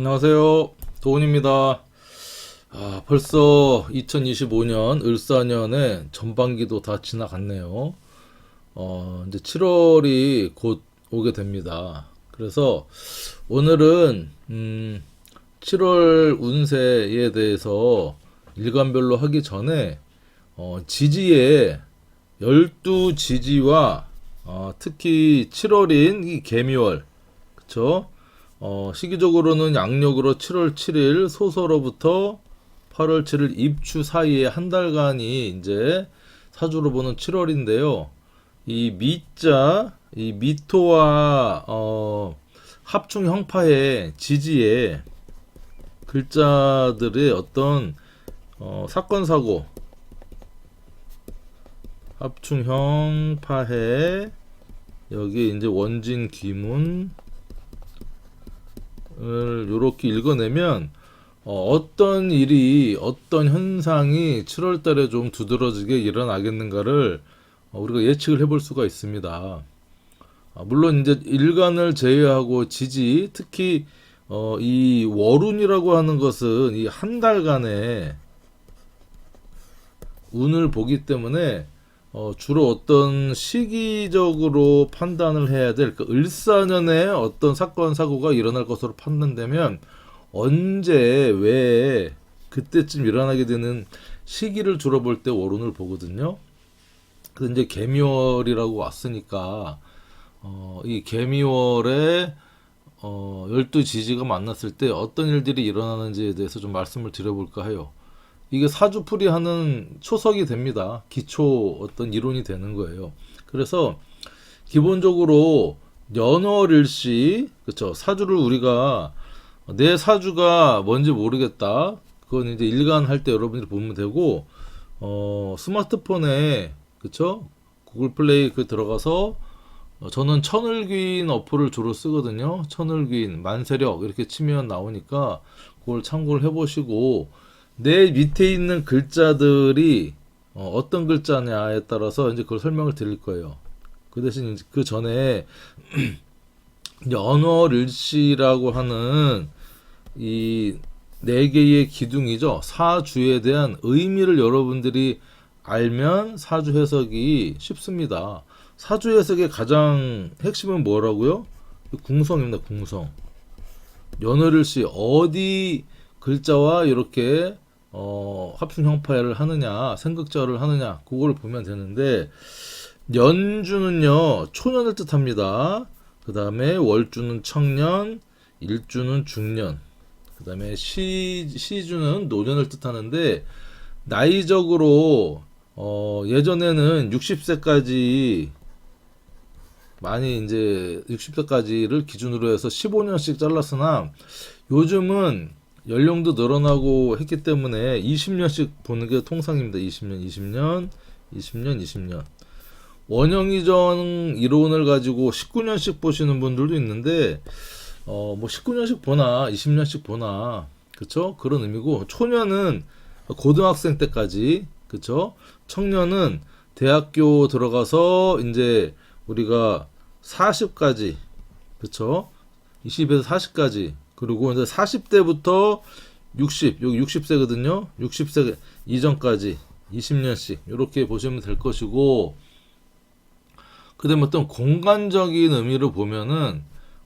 안녕하세요. 도훈입니다. 벌써 2025년 을사년의 전반기도 다 지나갔네요. 이제 7월이 곧 오게 됩니다. 그래서 오늘은 7월 운세에 대해서 일간별로 하기 전에 지지의 12지지와 특히 7월인 이 개미월, 그쵸? 시기적으로는 양력으로 7월 7일 소서로부터 8월 7일 입추 사이에 한 달간이 이제 사주로 보는 7월인데요. 이 미자, 이 미토와 합충 형파의 지지의 글자들의 어떤 사건 사고, 합충 형파의 여기 이제 원진 귀문 을 요렇게 읽어내면 어떤 일이 어떤 현상이 7월 달에 좀 두드러지게 일어나겠는가를 우리가 예측을 해볼 수가 있습니다. 물론 이제 일간을 제외하고 지지, 특히 이 월운이라고 하는 것은 이 한 달간의 운을 보기 때문에 주로 어떤 시기적으로 판단을 해야 될, 그 을사년에 어떤 사건 사고가 일어날 것으로 판단되면 언제 왜 그때쯤 일어나게 되는 시기를 주로 볼 때 월운을 보거든요. 근데 이제 개미월이라고 왔으니까 이 개미월에 12지지가 만났을 때 어떤 일들이 일어나는지에 대해서 좀 말씀을 드려볼까 해요. 이게 사주풀이 하는 초석이 됩니다. 기초 어떤 이론이 되는 거예요. 그래서 기본적으로 연월일시, 그쵸, 사주를 우리가 내 사주가 뭔지 모르겠다, 그건 이제 일간 할 때 여러분들이 보면 되고, 스마트폰에, 그쵸, 구글 플레이 그 들어가서 저는 천을귀인 어플을 주로 쓰거든요. 천을귀인 만세력 이렇게 치면 나오니까 그걸 참고를 해보시고, 내 밑에 있는 글자들이 어떤 글자냐에 따라서 이제 그걸 설명을 드릴 거예요. 그 대신 이제 그 전에 연월일시라고 하는 이 네 개의 기둥이죠. 사주에 대한 의미를 여러분들이 알면 사주 해석이 쉽습니다. 사주 해석의 가장 핵심은 뭐라고요? 궁성입니다. 궁성. 연월일시 어디 글자와 이렇게 합충 형파를 하느냐, 생극절을 하느냐, 그걸 보면 되는데, 연주는요 초년을 뜻합니다. 그 다음에 월주는 청년, 일주는 중년, 그 다음에 시주는 노년을 뜻하는데, 나이적으로 예전에는 60세까지 많이 이제 60세까지를 기준으로 해서 15년씩 잘랐으나 요즘은 연령도 늘어나고 했기 때문에 20년씩 보는 게 통상입니다. 20년, 20년, 20년, 20년. 원형이전 이론을 가지고 19년씩 보시는 분들도 있는데, 뭐 19년씩 보나, 20년씩 보나, 그쵸? 그런 의미고, 초년은 고등학생 때까지, 그쵸? 청년은 대학교 들어가서 이제 우리가 40까지, 그쵸? 20에서 40까지, 그리고 이제 40대부터 60, 여기 60세거든요. 60세 이전까지 20년씩 이렇게 보시면 될 것이고, 그다음에 어떤 공간적인 의미를 보면은,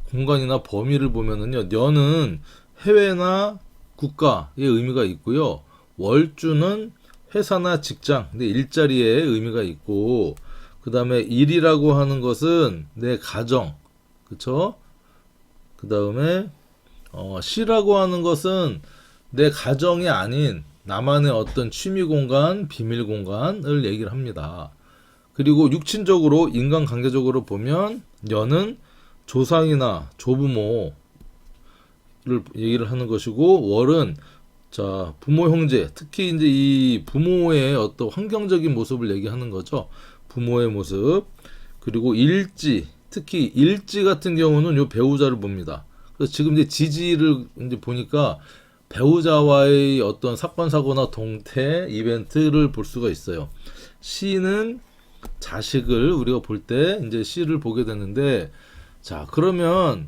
공간이나 범위를 보면은요, 년은 해외나 국가의 의미가 있고요. 월주는 회사나 직장, 내 일자리의 의미가 있고, 그 다음에 일이라고 하는 것은 내 가정, 그쵸? 그 다음에 시라고 하는 것은 내 가정이 아닌 나만의 어떤 취미 공간, 비밀 공간을 얘기를 합니다. 그리고 육친적으로, 인간관계적으로 보면 년은 조상이나 조부모를 얘기를 하는 것이고, 월은 자 부모 형제, 특히 이제 이 부모의 어떤 환경적인 모습을 얘기하는 거죠. 부모의 모습. 그리고 일지, 특히 일지 같은 경우는 요 배우자를 봅니다. 그래서 지금 이제 지지를 이제 보니까 배우자와의 어떤 사건 사고나 동태 이벤트를 볼 수가 있어요. 시는 자식을 우리가 볼 때 이제 시를 보게 되는데, 자 그러면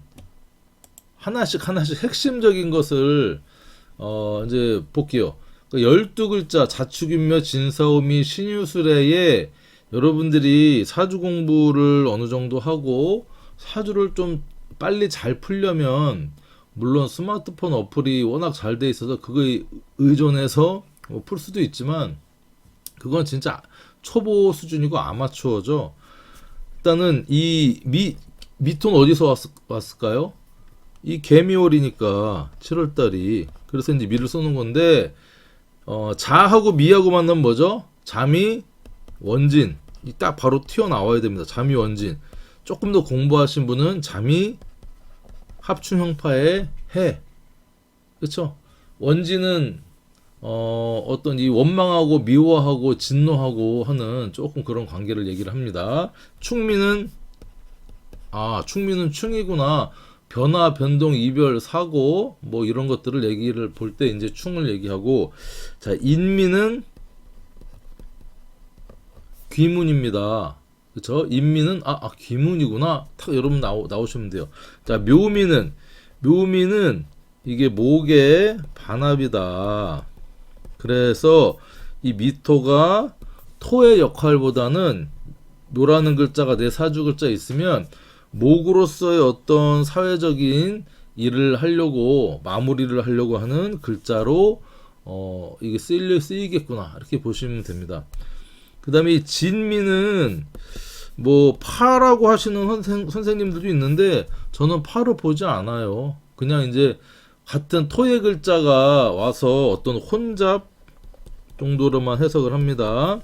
하나씩 하나씩 핵심적인 것을 이제 볼게요. 12글자 자축인묘 진사오미 신유술에 여러분들이 사주 공부를 어느 정도 하고 사주를 좀 빨리 잘 풀려면 물론 스마트폰 어플이 워낙 잘 돼 있어서 그거에 의존해서 풀 수도 있지만 그건 진짜 초보 수준이고 아마추어죠. 일단은 이 미톤 어디서 왔을까요? 이 개미월이니까 7월달이 그래서 이제 미를 쏘는 건데 자하고 미하고 만나면 뭐죠? 잠이 원진 이 딱 바로 튀어나와야 됩니다. 잠이 원진 조금 더 공부하신 분은 잠이 합충형파의 해 그쵸? 원진은 어떤 이 원망하고 미워하고 진노하고 하는 조금 그런 관계를 얘기를 합니다. 충미는 충미는 충이구나. 변화, 변동, 이별, 사고 뭐 이런 것들을 얘기를 볼 때 이제 충을 얘기하고 자 인미는 귀문입니다. 그쵸? 인미는 귀문이구나. 탁 여러분 나오시면 돼요. 자 묘미는 이게 목의 반합이다. 그래서 이 미토가 토의 역할보다는 묘라는 글자가 내 사주 글자에 있으면 목으로서의 어떤 사회적인 일을 하려고 마무리를 하려고 하는 글자로 이게 쓰이겠구나 이렇게 보시면 됩니다. 그 다음에 이 진미는 뭐 파라고 하시는 선생님들도 있는데 저는 파로 보지 않아요. 그냥 이제 같은 토의 글자가 와서 어떤 혼잡 정도로만 해석을 합니다.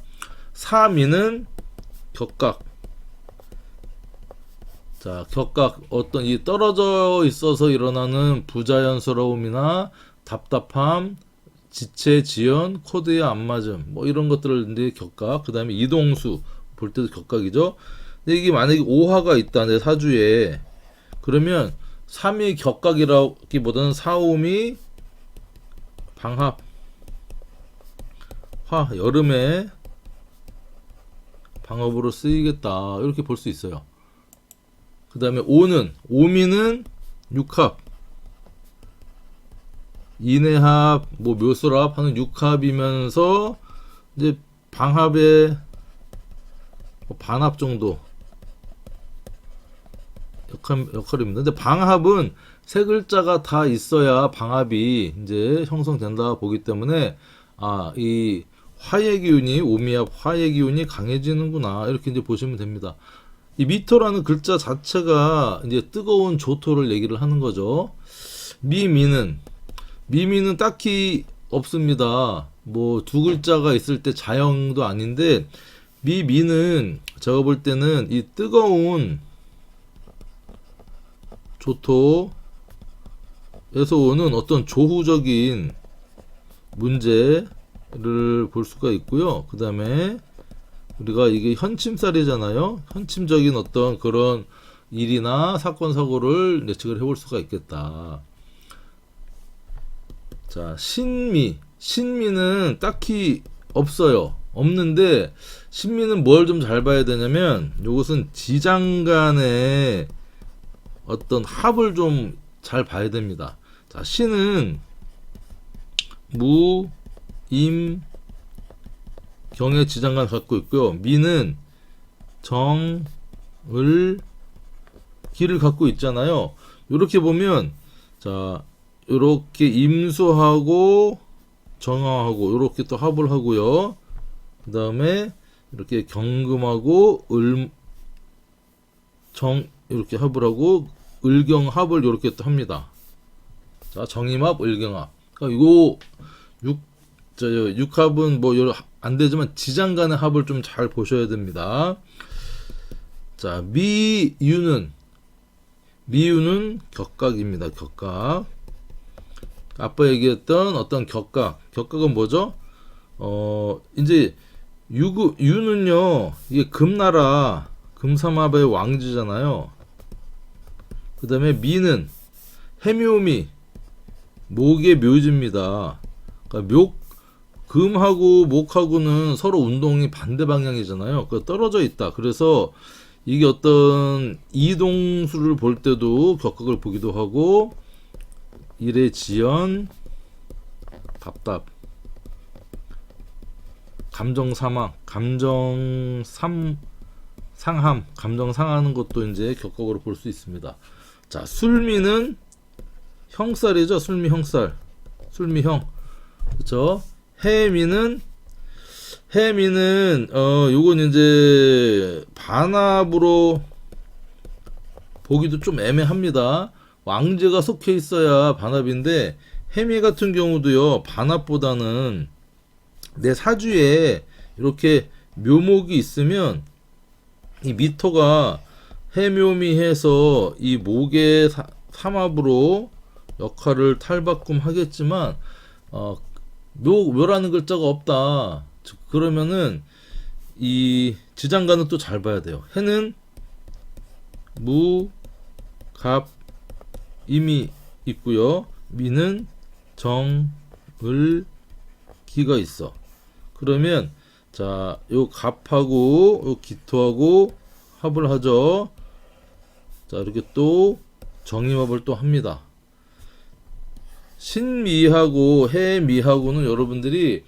사미는 격각. 자, 격각 어떤 이 떨어져 있어서 일어나는 부자연스러움이나 답답함, 지체, 지연, 코드의 안 맞음 뭐 이런 것들을 이제 격각. 그다음에 이동수 볼 때도 격각이죠. 근데 이게 만약에 오화가 있다 내 사주에 그러면 3이 격각이라기보다는 사오미 방합 화 여름에 방합으로 쓰이겠다 이렇게 볼 수 있어요. 그 다음에 오미는 육합 인해합 뭐 묘술합 하는 육합이면서 이제 방합의 반합 정도 역할입니다. 근데 방합은 세 글자가 다 있어야 방합이 이제 형성된다 보기 때문에 이 화의 기운이 오미합 화의 기운이 강해지는구나 이렇게 이제 보시면 됩니다. 이 미토라는 글자 자체가 이제 뜨거운 조토를 얘기를 하는 거죠. 미미는 딱히 없습니다. 뭐 두 글자가 있을 때 자형도 아닌데 미는 제가 볼 때는 이 뜨거운 조토에서 오는 어떤 조후적인 문제를 볼 수가 있고요. 그 다음에 우리가 이게 현침살이잖아요. 현침적인 어떤 그런 일이나 사건 사고를 예측을 해볼 수가 있겠다. 자, 신미는 딱히 없어요. 없는데 신미는 뭘 좀 잘 봐야 되냐면 이것은 지장 간의 어떤 합을 좀 잘 봐야 됩니다. 자, 신은 무, 임, 경의 지장간 갖고 있고요. 미는 정, 을, 기를 갖고 있잖아요. 이렇게 보면 자, 이렇게 임수하고 정화하고 이렇게 또 합을 하고요. 그 다음에 이렇게 경금하고 이렇게 합을 하고 을경합을 이렇게 또 합니다. 자, 정임합, 을경합. 그러니까 이거 육합은 뭐 안 되지만 지장 간의 합을 좀 잘 보셔야 됩니다. 자, 미유는 격각입니다. 격각. 아빠 얘기했던 어떤 격각은 뭐죠? 이제 유는요, 이게 금나라, 금삼합의 왕지잖아요. 그 다음에 미는 해묘미, 목의 묘지입니다. 그러니까 금하고 목하고는 서로 운동이 반대 방향이잖아요. 떨어져 있다. 그래서 이게 어떤 이동수를 볼 때도 격각을 보기도 하고, 일의 지연, 답답, 감정 사막, 상함, 감정 상하는 것도 이제 격곡으로 볼 수 있습니다. 자, 술미는 형살이죠. 술미 형살, 술미형, 그렇죠. 해미는 요건 이제 반합으로 보기도 좀 애매합니다. 왕제가 속해 있어야 반합인데 해미 같은 경우도요, 반합보다는 내 사주에 이렇게 묘목이 있으면 이 미토가 해묘미해서 이 목의 삼합으로 역할을 탈바꿈 하겠지만 묘라는 글자가 없다. 그러면은 이 지장간은 또 잘 봐야 돼요. 해는 무, 갑, 임이 있고요. 미는 정, 을, 기가 있어. 그러면 자, 요 갑하고 요 기토하고 합을 하죠. 자, 이렇게 또 정임합을 또 합니다. 신미하고 해미하고는 여러분들이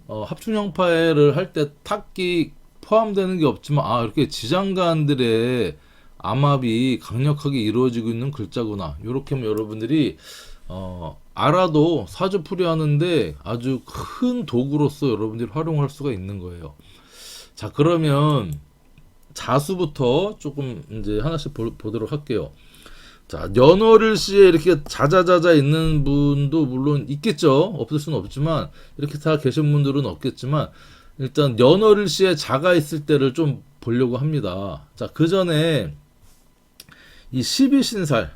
합충형파를 할 때 탁기 포함되는 게 없지만 이렇게 지장간들의 암합이 강력하게 이루어지고 있는 글자구나. 이렇게 하면 여러분들이 알아도 사주풀이 하는데 아주 큰 도구로서 여러분들이 활용할 수가 있는 거예요. 자, 그러면 자수부터 조금 이제 하나씩 보도록 할게요. 자, 연월일시에 이렇게 자자자자 있는 분도 물론 있겠죠. 없을 수는 없지만 이렇게 다 계신 분들은 없겠지만 일단 연월일시에 자가 있을 때를 좀 보려고 합니다. 자, 그 전에 이 12신살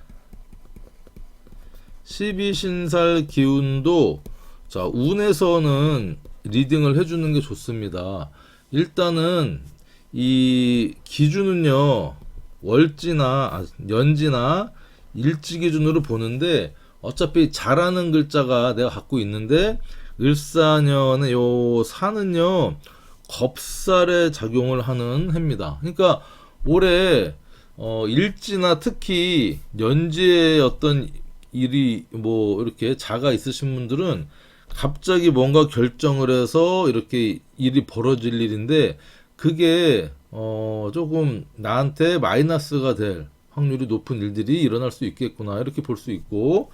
기운도 자, 운에서는 리딩을 해주는 게 좋습니다. 일단은 이 기준은요, 월지나 연지나 일지 기준으로 보는데 어차피 자라는 글자가 내가 갖고 있는데 을사년의 요 사는요 겁살에 작용을 하는 해입니다. 그러니까 올해 일지나 특히 연지의 어떤 일이 뭐 이렇게 자가 있으신 분들은 갑자기 뭔가 결정을 해서 이렇게 일이 벌어질 일인데 그게 조금 나한테 마이너스가 될 확률이 높은 일들이 일어날 수 있겠구나, 이렇게 볼 수 있고.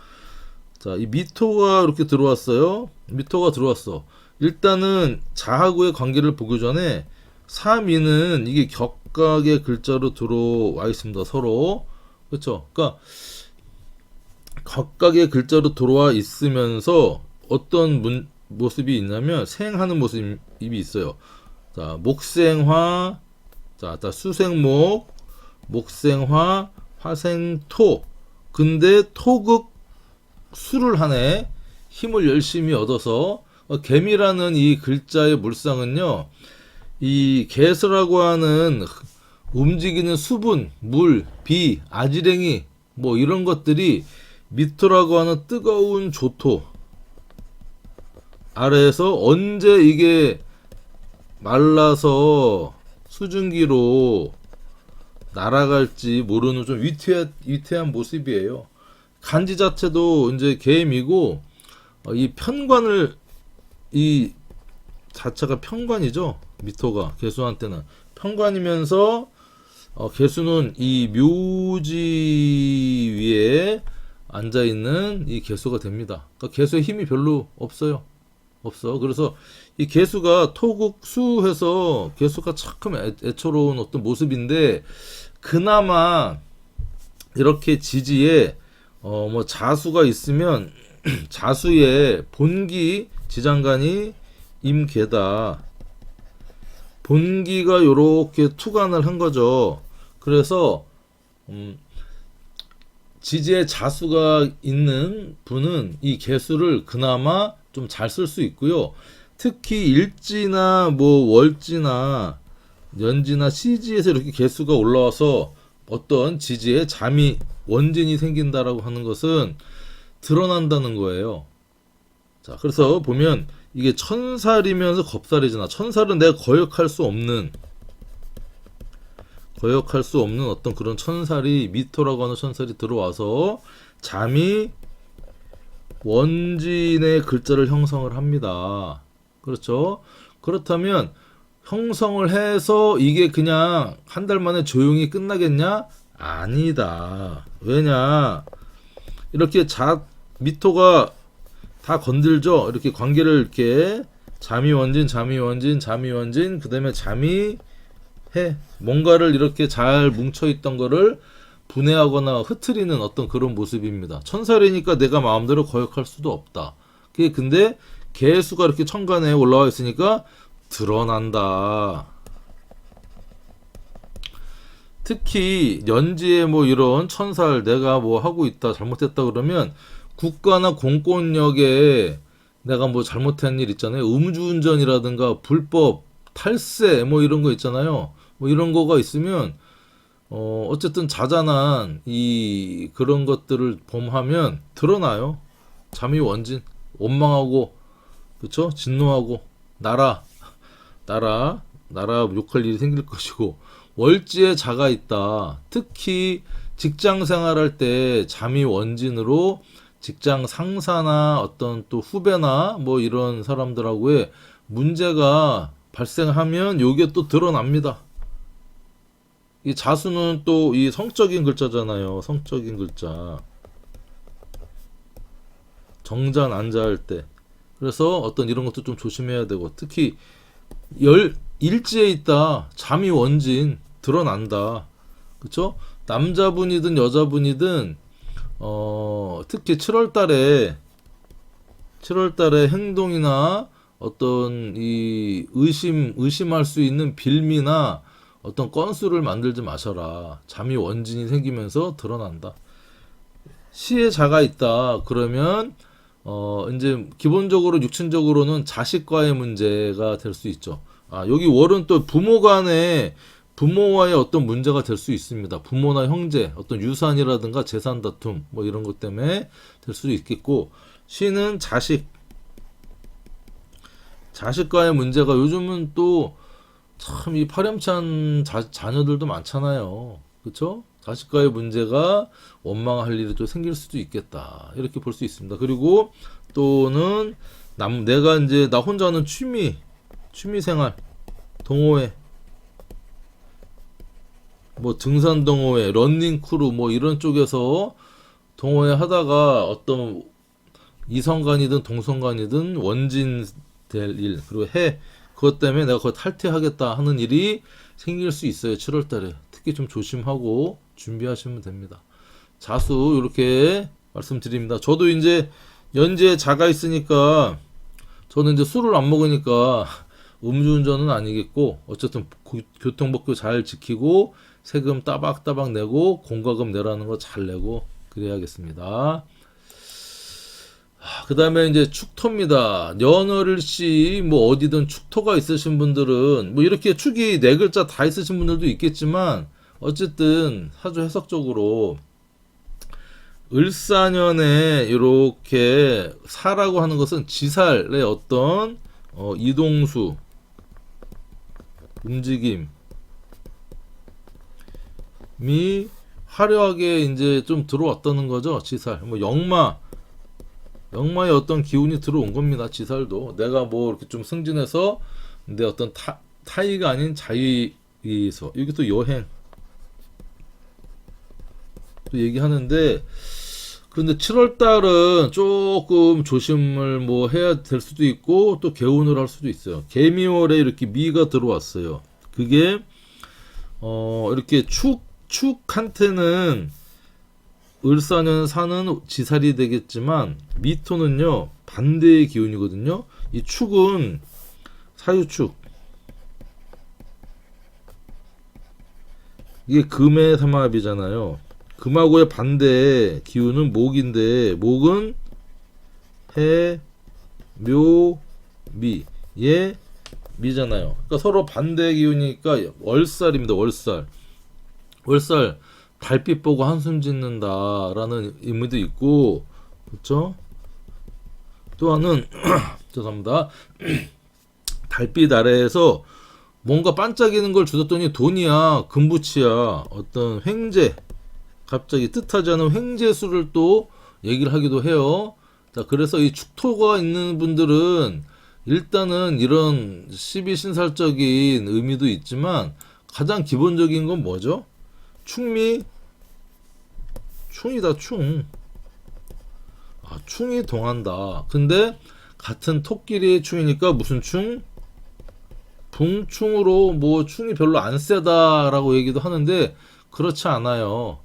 자, 이 미토가 이렇게 들어왔어요. 미토가 들어왔어. 일단은 자하고의 관계를 보기 전에 3위는 이게 격각의 글자로 들어와 있습니다. 서로. 그렇죠? 그러니까 각각의 글자로 들어와 있으면서 어떤 모습이 있냐면 생하는 모습이 있어요. 자, 목생화, 자, 수생목, 목생화, 화생토. 근데 토극 수를 하네. 힘을 열심히 얻어서 개미라는 이 글자의 물상은요, 이 개수라고 하는 움직이는 수분, 물, 비, 아지랭이 뭐 이런 것들이 미토라고 하는 뜨거운 조토 아래에서 언제 이게 말라서 수증기로 날아갈지 모르는 좀 위태한 모습이에요. 간지 자체도 이제 개미고 이 편관을 이 자체가 편관이죠. 미토가 개수한테는 편관이면서 개수는 이 묘지 위에 앉아 있는 이 개수가 됩니다. 그러니까 개수의 힘이 별로 없어요. 그래서 이 개수가 토국수해서 개수가 참 애처로운 어떤 모습인데 그나마 이렇게 지지에 뭐 자수가 있으면 자수의 본기 지장간이 임계다. 본기가 요렇게 투간을 한 거죠. 그래서 지지에 자수가 있는 분은 이 개수를 그나마 좀 잘 쓸 수 있고요. 특히 일지나 뭐 월지나 연지나 시지에서 이렇게 개수가 올라와서 어떤 지지에 잠이 원진이 생긴다라고 하는 것은 드러난다는 거예요. 자, 그래서 보면 이게 천살이면서 겁살이잖아. 천살은 내가 거역할 수 없는 어떤 그런 천살이 미토라고 하는 천살이 들어와서 잠이 원진의 글자를 형성을 합니다. 그렇죠? 그렇다면 형성을 해서 이게 그냥 한 달 만에 조용히 끝나겠냐? 아니다. 왜냐? 이렇게 미토가 다 건들죠. 이렇게 관계를 이렇게 잠이원진, 잠이원진, 잠이원진, 그 다음에 잠이해. 뭔가를 이렇게 잘 뭉쳐있던 거를 분해하거나 흐트리는 어떤 그런 모습입니다. 천살이니까 내가 마음대로 거역할 수도 없다. 그게 근데 개수가 이렇게 천간에 올라와 있으니까 드러난다. 특히 연지에 뭐 이런 천살 내가 뭐 하고 있다 잘못했다 그러면 국가나 공권력에 내가 뭐 잘못한 일 있잖아요. 음주운전이라든가 불법 탈세 뭐 이런 거 있잖아요. 뭐 이런 거가 있으면 어쨌든 자잘한 이 그런 것들을 범하면 드러나요. 잠이 원진 원망하고 그쵸? 진노하고 나라 욕할 일이 생길 것이고 월지에 자가 있다. 특히 직장 생활할 때 잠이 원진으로 직장 상사나 어떤 또 후배나 뭐 이런 사람들하고의 문제가 발생하면 요게 또 드러납니다. 이 자수는 또 이 성적인 글자잖아요. 성적인 글자. 정자 난자 할 때. 그래서 어떤 이런 것도 좀 조심해야 되고 특히 일지에 있다. 잠이 원진 드러난다. 그쵸? 남자분이든 여자분이든 특히 7월 달에 행동이나 어떤 이 의심할 수 있는 빌미나 어떤 건수를 만들지 마셔라. 잠이 원진이 생기면서 드러난다. 시에 자가 있다. 그러면 이제 기본적으로 육친적으로는 자식과의 문제가 될 수 있죠. 여기 월은 또 부모와의 어떤 문제가 될 수 있습니다. 부모나 형제, 어떤 유산이라든가 재산 다툼, 뭐 이런 것 때문에 될 수도 있겠고, 시는 자식과의 문제가 요즘은 또 참 이 파렴치한 자녀들도 많잖아요. 그쵸? 자식과의 문제가 원망할 일이 또 생길 수도 있겠다. 이렇게 볼 수 있습니다. 그리고 또는 내가 이제 나 혼자 하는 취미 생활, 동호회, 뭐 등산 동호회, 러닝 크루 뭐 이런 쪽에서 동호회 하다가 어떤 이성간이든 동성간이든 원진 될 일, 그리고 그것 때문에 내가 그거 탈퇴하겠다 하는 일이 생길 수 있어요. 7월 달에. 특히 좀 조심하고 준비하시면 됩니다. 자수 이렇게 말씀드립니다. 저도 이제 연지에 자가 있으니까 저는 이제 술을 안 먹으니까 음주운전은 아니겠고 어쨌든 교통법규 잘 지키고 세금 따박따박 내고 공과금 내라는 거 잘 내고 그래야겠습니다. 그 다음에 이제 축토입니다. 연월일시 뭐 어디든 축토가 있으신 분들은 뭐 이렇게 축이 네 글자 다 있으신 분들도 있겠지만 어쨌든 사주 해석적으로 을사년에 이렇게 사라고 하는 것은 지살의 어떤 이동수 움직임이 화려하게 이제 좀 들어왔다는 거죠. 지살 뭐 역마의 어떤 기운이 들어온 겁니다. 지살도 내가 뭐 이렇게 좀 승진해서 내 어떤 타의가 아닌 자의에서 이게 또 여행 또 얘기하는데 그런데 7월 달은 조금 조심을 뭐 해야 될 수도 있고 또 개운을 할 수도 있어요. 개미월에 이렇게 미가 들어왔어요. 그게 이렇게 축한테는 을사년 사는 지살이 되겠지만 미토는요 반대의 기운이거든요. 이 축은 사유축 이게 금의 삼합이잖아요. 금하고의 반대 기운은 목인데 목은 해, 묘, 미. 얘 미잖아요. 그러니까 서로 반대 기운이니까 월살입니다. 월살 달빛 보고 한숨 짓는다라는 의미도 있고 그렇죠? 또 하나는 죄송합니다. 달빛 아래에서 뭔가 반짝이는 걸 주셨더니 돈이야 금붙이야 어떤 횡재 갑자기 뜻하지 않은 횡재수를 또 얘기를 하기도 해요. 자, 그래서 이 축토가 있는 분들은 일단은 이런 12신살적인 의미도 있지만 가장 기본적인 건 뭐죠? 충미, 충이다, 충. 아, 충이 동한다. 근데 같은 토끼리의 충이니까 무슨 충? 붕충으로 뭐 충이 별로 안 세다라고 얘기도 하는데 그렇지 않아요.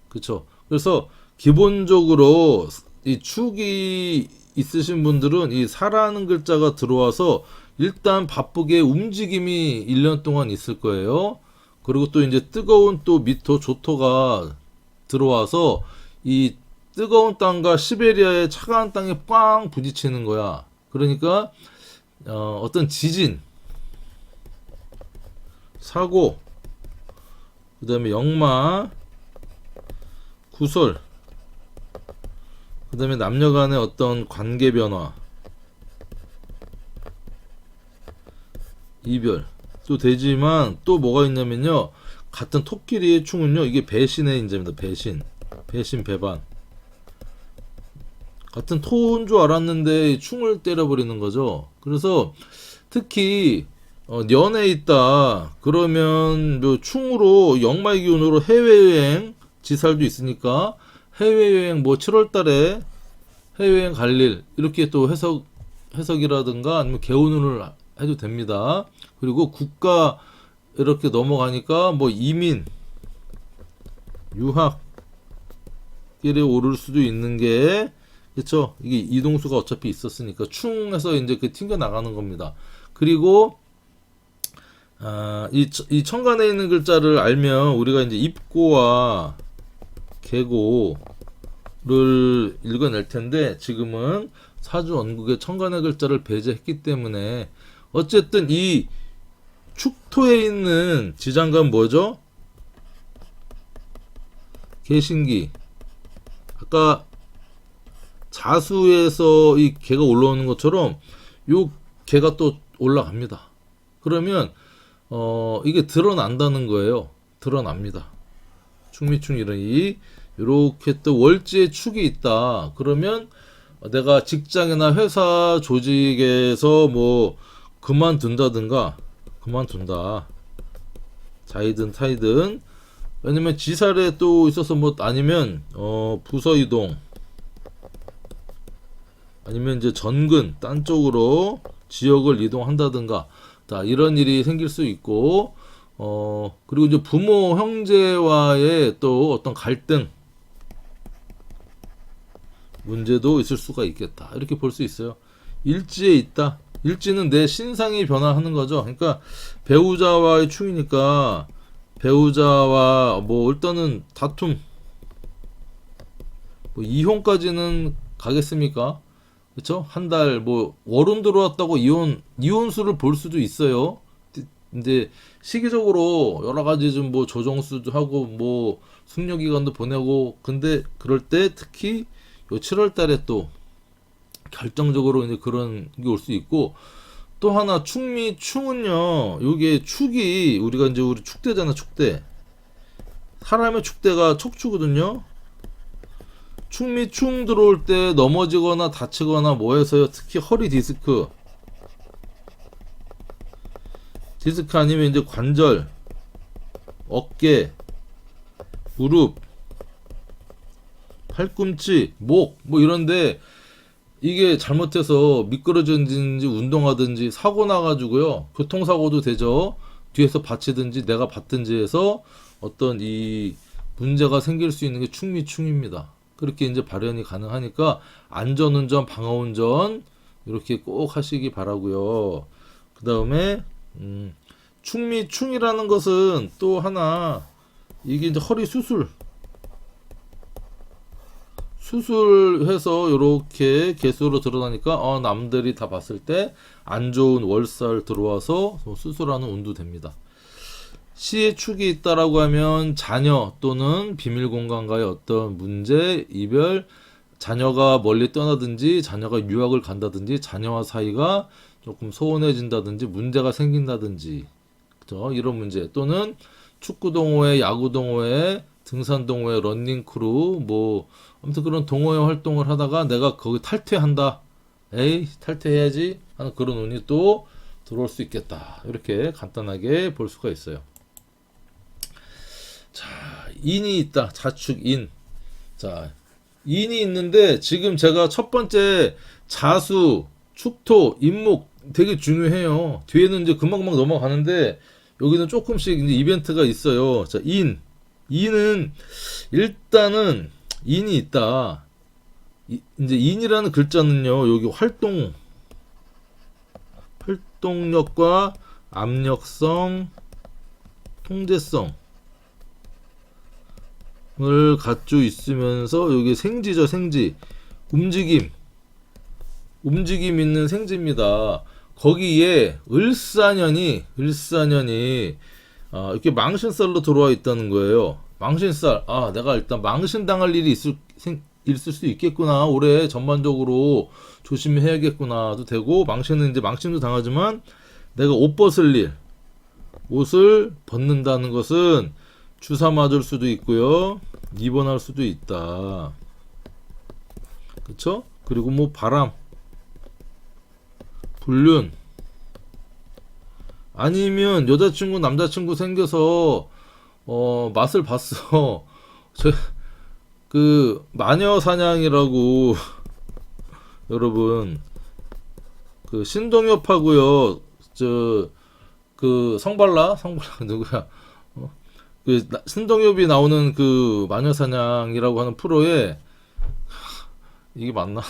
그쵸? 그래서 기본적으로 이 축이 있으신 분들은 이 사라는 글자가 들어와서 일단 바쁘게 움직임이 1년 동안 있을 거예요. 그리고 또 이제 뜨거운 또 미토, 조토가 들어와서 이 뜨거운 땅과 시베리아의 차가운 땅에 꽝 부딪히는 거야. 그러니까 어떤 지진, 사고, 그 다음에 역마, 구설, 그 다음에 남녀 간의 어떤 관계 변화, 이별, 또 되지만 또 뭐가 있냐면요. 같은 토끼리의 충은요. 이게 배신의 인자입니다. 배신, 배신, 배반. 같은 토인 줄 알았는데 충을 때려버리는 거죠. 그래서 특히 년에 있다 그러면 뭐 충으로 역마의 기운으로 해외여행 지살도 있으니까 해외여행 뭐 7월달에 해외여행 갈 일 이렇게 또 해석이라든가 아니면 개운을 해도 됩니다. 그리고 국가 이렇게 넘어가니까 뭐 이민 유학 길에 오를 수도 있는 게 그렇죠. 이게 이동수가 어차피 있었으니까 충에서 이제 그 튕겨 나가는 겁니다. 그리고 이 천간에 있는 글자를 알면 우리가 이제 입고와 계고를 읽어낼 텐데 지금은 사주 원국의 천간의 글자를 배제했기 때문에 어쨌든 이 축토에 있는 지장간 뭐죠? 계신기. 아까 자수에서 이 개가 올라오는 것처럼 요 개가 또 올라갑니다. 그러면 이게 드러난다는 거예요. 드러납니다. 충미충일이 이렇게 또 월지의 축이 있다. 그러면 내가 직장이나 회사 조직에서 뭐 그만둔다. 자이든 타이든. 왜냐면 지살에 또 있어서 뭐 아니면 부서 이동 아니면 이제 전근 딴 쪽으로 지역을 이동한다든가 자, 이런 일이 생길 수 있고 그리고 이제 부모 형제와의 또 어떤 갈등 문제도 있을 수가 있겠다. 이렇게 볼 수 있어요. 일지에 있다. 일지는 내 신상이 변화하는 거죠. 그러니까 배우자와의 충이니까 배우자와 뭐 일단은 다툼 뭐 이혼까지는 가겠습니까? 그렇죠? 한 달 뭐 월운 들어왔다고 이혼수를 볼 수도 있어요. 근데 시기적으로 여러 가지 좀 뭐 조정수도 하고 뭐 숙려 기간도 보내고 근데 그럴 때 특히 요 7월 달에 또 결정적으로 이제 그런 게 올 수 있고 또 하나 충은요. 요게 축이 우리가 이제 우리 축대잖아, 축대. 사람의 축대가 척추거든요. 충 들어올 때 넘어지거나 다치거나 뭐 해서요. 특히 허리 디스크 아니면 이제 관절, 어깨, 무릎, 팔꿈치, 목, 뭐 이런데 이게 잘못해서 미끄러지든지 운동하든지 사고 나가지고요. 교통사고도 되죠. 뒤에서 받치든지 내가 받든지 해서 어떤 이 문제가 생길 수 있는 게 충입니다. 그렇게 이제 발현이 가능하니까 안전운전, 방어운전 이렇게 꼭 하시기 바라고요. 그 다음에 충이라는 것은 또 하나 이게 이제 허리 수술해서 이렇게 개수로 드러나니까 남들이 다 봤을 때 안 좋은 월살 들어와서 수술하는 운도 됩니다. 시의 축이 있다라고 하면 자녀 또는 비밀 공간과의 어떤 문제, 이별, 자녀가 멀리 떠나든지 자녀가 유학을 간다든지 자녀와 사이가 조금 소원해진다든지 문제가 생긴다든지 그죠? 이런 문제 또는 축구 동호회, 야구 동호회 등산 동호회, 런닝 크루, 뭐 아무튼 그런 동호회 활동을 하다가 내가 거기 탈퇴한다. 에이, 탈퇴해야지 하는 그런 운이 또 들어올 수 있겠다. 이렇게 간단하게 볼 수가 있어요. 자, 인이 있다. 자축인. 자, 인이 있는데 지금 제가 첫 번째 자수, 축토, 인목 되게 중요해요. 뒤에는 이제 금방금방 넘어가는데 여기는 조금씩 이제 이벤트가 있어요. 자, 인. 인은 일단은 인이 있다. 이제 인이라는 글자는요. 여기 활동력과 압력성, 통제성 을 갖추고 있으면서 여기 생지죠. 생지. 움직임 있는 생지입니다. 거기에 을사년이 이렇게 망신살로 들어와 있다는 거예요. 망신살. 아, 내가 일단 망신당할 일이 있을 수 있겠구나. 올해 전반적으로 조심해야겠구나도 되고, 망신은 이제 망신도 당하지만 내가 옷 벗을 일, 옷을 벗는다는 것은 주사 맞을 수도 있고요. 입원할 수도 있다. 그쵸? 그리고 뭐 바람, 불륜, 아니면 여자친구, 남자친구 생겨서 맛을 봤어. 그 마녀 사냥이라고 여러분 그 신동엽하고요. 그 성발라 누구야? 그 신동엽이 나오는 그 마녀사냥이라고 하는 프로에 이게 맞나?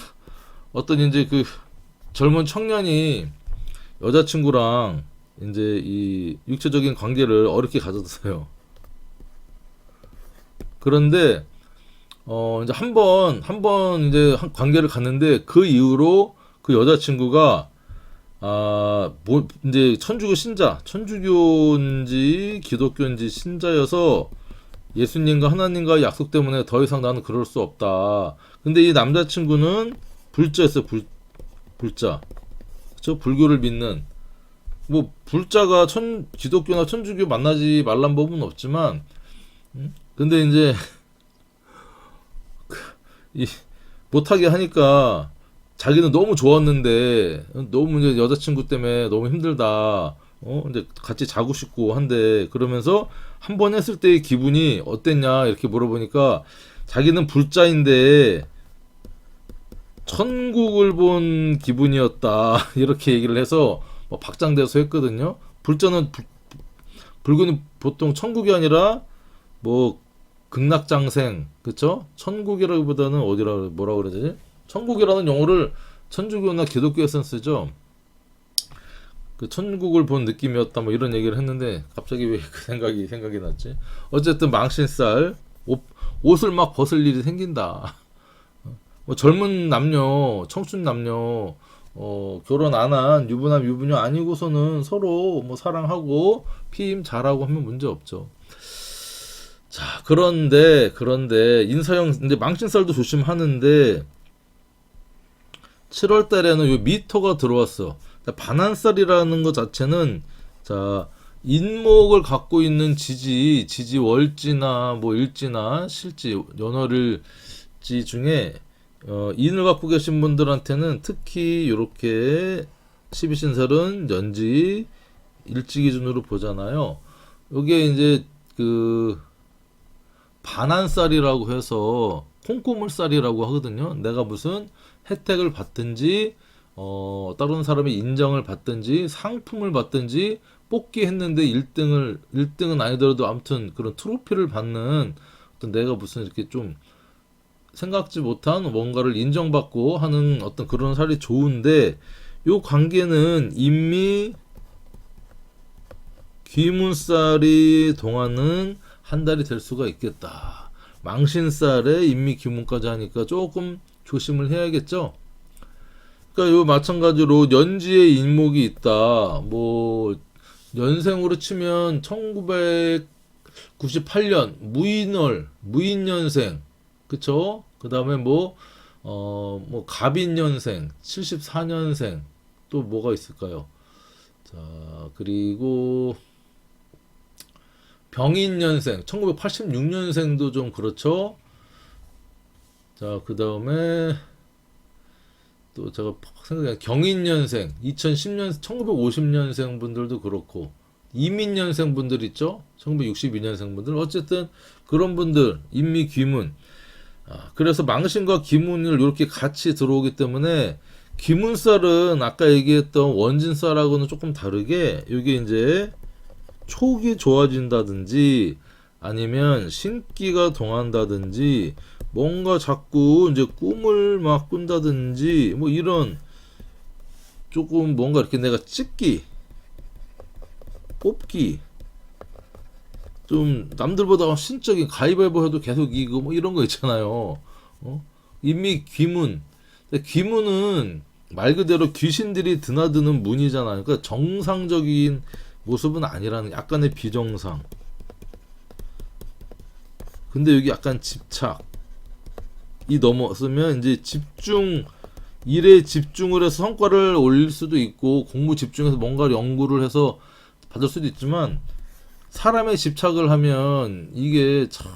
어떤 이제 그 젊은 청년이 여자친구랑 이제 이 육체적인 관계를 어렵게 가졌어요. 그런데 이제 한 번 이제 관계를 갖는데 그 이후로 그 여자친구가 뭐 이제 천주교인지 기독교인지 신자여서 예수님과 하나님과의 약속 때문에 더 이상 나는 그럴 수 없다. 근데 이 남자친구는 불자였어요. 불자. 그쵸? 불교를 믿는. 뭐 불자가 기독교나 천주교 만나지 말란 법은 없지만, 근데 이제 못하게 하니까 자기는 너무 좋았는데 너무 이제 여자친구 때문에 너무 힘들다. 이제 같이 자고 싶고 한데 그러면서 한 번 했을 때의 기분이 어땠냐 이렇게 물어보니까 자기는 불자인데 천국을 본 기분이었다 이렇게 얘기를 해서 뭐 박장대소 했거든요. 불교는 보통 천국이 아니라 뭐 극락장생, 그쵸? 천국이라기보다는 뭐라 그래야 되지? 천국이라는 용어를 천주교나 기독교에서 쓰죠. 그 천국을 본 느낌이었다 뭐 이런 얘기를 했는데 갑자기 왜 그 생각이 났지? 어쨌든 망신살 옷을 막 벗을 일이 생긴다. 뭐 젊은 남녀, 청춘 남녀 결혼 안 한 유부남 유부녀 아니고서는 서로 뭐 사랑하고 피임 잘하고 하면 문제 없죠. 자, 그런데 인사형 이제 망신살도 조심하는데 7월 달에는 요 미토가 들어왔어. 반한살이라는 것 자체는 자, 인목을 갖고 있는 지지 월지나 뭐 일지나 실지 연월일지 중에 인을 갖고 계신 분들한테는 특히 이렇게 12신살은 연지 일지 기준으로 보잖아요. 요게 이제 그 반한살이라고 해서 콩고물살이라고 하거든요. 내가 무슨 혜택을 받든지 다른 사람의 인정을 받든지 상품을 받든지 뽑기 했는데 1등은 아니더라도 아무튼 그런 트로피를 받는 어떤 내가 무슨 이렇게 좀 생각지 못한 뭔가를 인정받고 하는 어떤 그런 살이 좋은데 요 관계는 인미 귀문살이 동안은 한 달이 될 수가 있겠다. 망신살에 인미 귀문까지 하니까 조금 조심을 해야겠죠. 그러니까 요 마찬가지로 연지에 인목이 있다. 뭐 연생으로 치면 1998년 무인년생, 그쵸? 그 다음에 뭐 갑인년생 74년생 또 뭐가 있을까요? 자, 그리고 병인년생 1986년생도 좀 그렇죠. 자, 그 다음에 또 제가 생각해 경인년생 2010년 1950년생 분들도 그렇고 이민년생 분들 있죠. 1962년생 분들 어쨌든 그런 분들 인미 귀문. 그래서 망신과 기문을 이렇게 같이 들어오기 때문에 기문살은 아까 얘기했던 원진살하고는 조금 다르게 이게 이제 촉이 좋아진다든지 아니면 신기가 동한다든지 뭔가 자꾸 이제 꿈을 막 꾼다든지 뭐 이런 조금 뭔가 이렇게 내가 찍기 뽑기 좀 남들보다 신적인 가위바위보 해도 계속 이기고 뭐 이런 거 있잖아요. 인미 귀문. 근데 귀문은 말 그대로 귀신들이 드나드는 문이잖아요. 그러니까 정상적인 모습은 아니라는 약간의 비정상. 근데 여기 약간 집착이 넘었으면 이제 일에 집중을 해서 성과를 올릴 수도 있고 공부 집중해서 뭔가 연구를 해서 받을 수도 있지만 사람의 집착을 하면 이게 참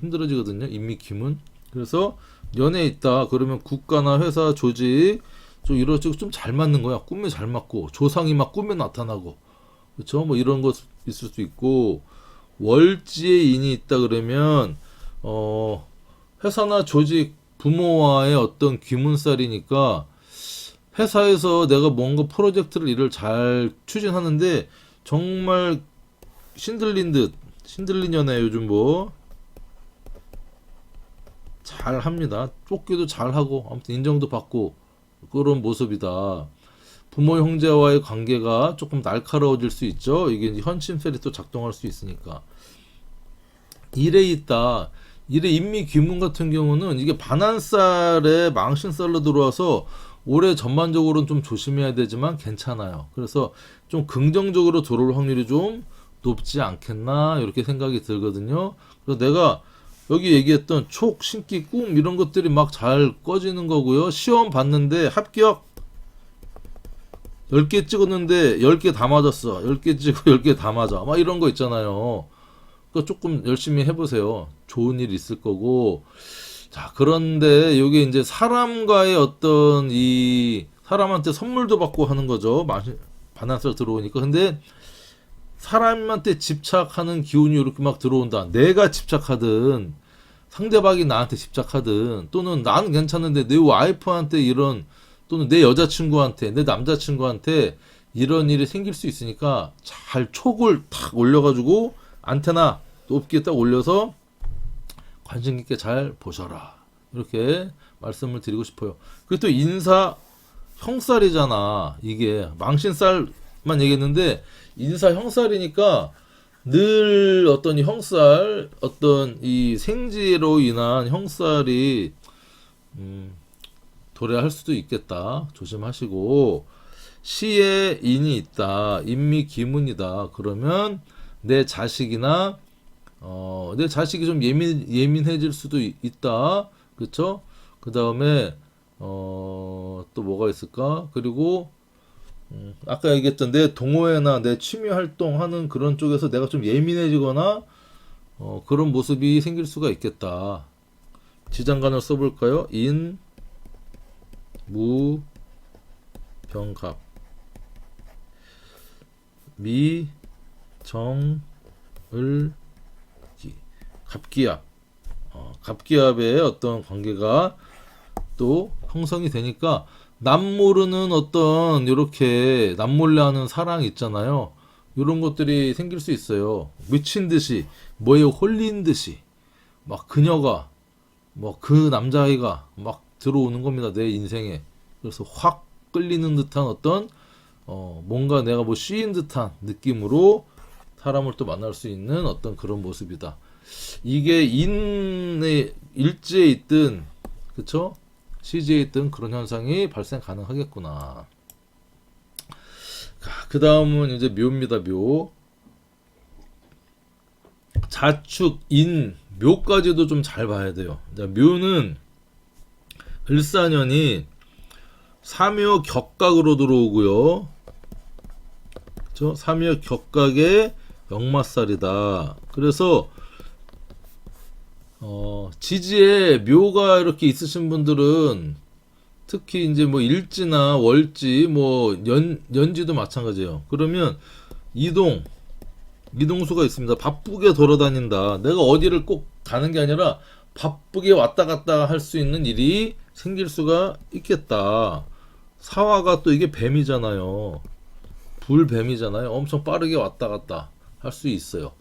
힘들어지거든요. 인미킴은. 그래서 연애에 있다 그러면 국가나 회사 조직 좀 이러저러 좀 잘 맞는 거야. 꿈에 잘 맞고 조상이 막 꿈에 나타나고 그렇죠. 뭐 이런 거 있을 수 있고 월지에 인이 있다 그러면 회사나 조직 부모와의 어떤 귀문살이니까 회사에서 내가 뭔가 프로젝트를 일을 잘 추진하는데 정말 신들린 연애 요즘 뭐 잘 합니다. 쫓기도 잘 하고 아무튼 인정도 받고 그런 모습이다. 부모 형제와의 관계가 조금 날카로워질 수 있죠. 이게 이제 현침셀이 또 작동할 수 있으니까. 일에 있다. 일에 인미 귀문 같은 경우는 이게 반한살에 망신살로 들어와서 올해 전반적으로는 좀 조심해야 되지만 괜찮아요. 그래서 좀 긍정적으로 들어올 확률이 좀 높지 않겠나 이렇게 생각이 들거든요. 그래서 내가 여기 얘기했던 촉, 신기, 꿈 이런 것들이 막 잘 꺼지는 거고요. 시험 봤는데 합격 10개 찍었는데 10개 다 맞았어. 10개 찍고 10개 다 맞아. 막 이런 거 있잖아요. 그러니까 조금 열심히 해보세요. 좋은 일 있을 거고. 자, 그런데 이게 이제 사람과의 어떤 이 사람한테 선물도 받고 하는 거죠. 반환살 들어오니까. 근데 사람한테 집착하는 기운이 이렇게 막 들어온다. 내가 집착하든 상대방이 나한테 집착하든 또는 나는 괜찮은데 내 와이프한테 이런 또는 내 여자친구한테 내 남자친구한테 이런 일이 생길 수 있으니까 잘 촉을 탁 올려가지고 안테나 높게 딱 올려서 관심 깊게 잘 보셔라 이렇게 말씀을 드리고 싶어요. 그리고 또 인사 형살이잖아. 이게 망신살만 얘기했는데 인사 형살이니까 늘 어떤 이 형살 어떤 이 생지로 인한 형살이 도래할 수도 있겠다. 조심하시고 시에 인이 있다. 인미 기문이다. 그러면 내 자식이나 내 자식이 좀 예민해질 수도 있다. 그렇죠? 그 다음에 또 뭐가 있을까? 그리고 아까 얘기했던 내 동호회나 내 취미 활동하는 그런 쪽에서 내가 좀 예민해지거나 그런 모습이 생길 수가 있겠다. 지장간을 써볼까요? 인, 무, 병갑, 미, 정, 을, 기. 갑기압. 갑기압의 어떤 관계가 또 형성이 되니까 남 모르는 어떤 이렇게 남몰래 하는 사랑 있잖아요. 이런 것들이 생길 수 있어요. 미친 듯이 뭐에 홀린 듯이 막 그녀가 뭐 그 남자아이가 막 들어오는 겁니다. 내 인생에. 그래서 확 끌리는 듯한 어떤 뭔가 내가 뭐 씌인 듯한 느낌으로 사람을 또 만날 수 있는 어떤 그런 모습이다. 이게 인의 일지에 있든 그쵸? 시지에 있든 그런 현상이 발생 가능하겠구나. 그 다음은 이제 묘입니다. 묘. 자축, 인, 묘까지도 좀 잘 봐야 돼요. 묘는 을사년이 삼묘 격각으로 들어오고요. 그렇죠? 삼묘 격각에 역마살이다. 그래서 지지에 묘가 이렇게 있으신 분들은 특히 이제 뭐 일지나 월지 뭐 연지도 마찬가지예요. 그러면 이동수가 있습니다. 바쁘게 돌아다닌다. 내가 어디를 꼭 가는 게 아니라 바쁘게 왔다 갔다 할 수 있는 일이 생길 수가 있겠다. 사화가 또 이게 뱀이잖아요. 불뱀이잖아요. 엄청 빠르게 왔다 갔다 할 수 있어요.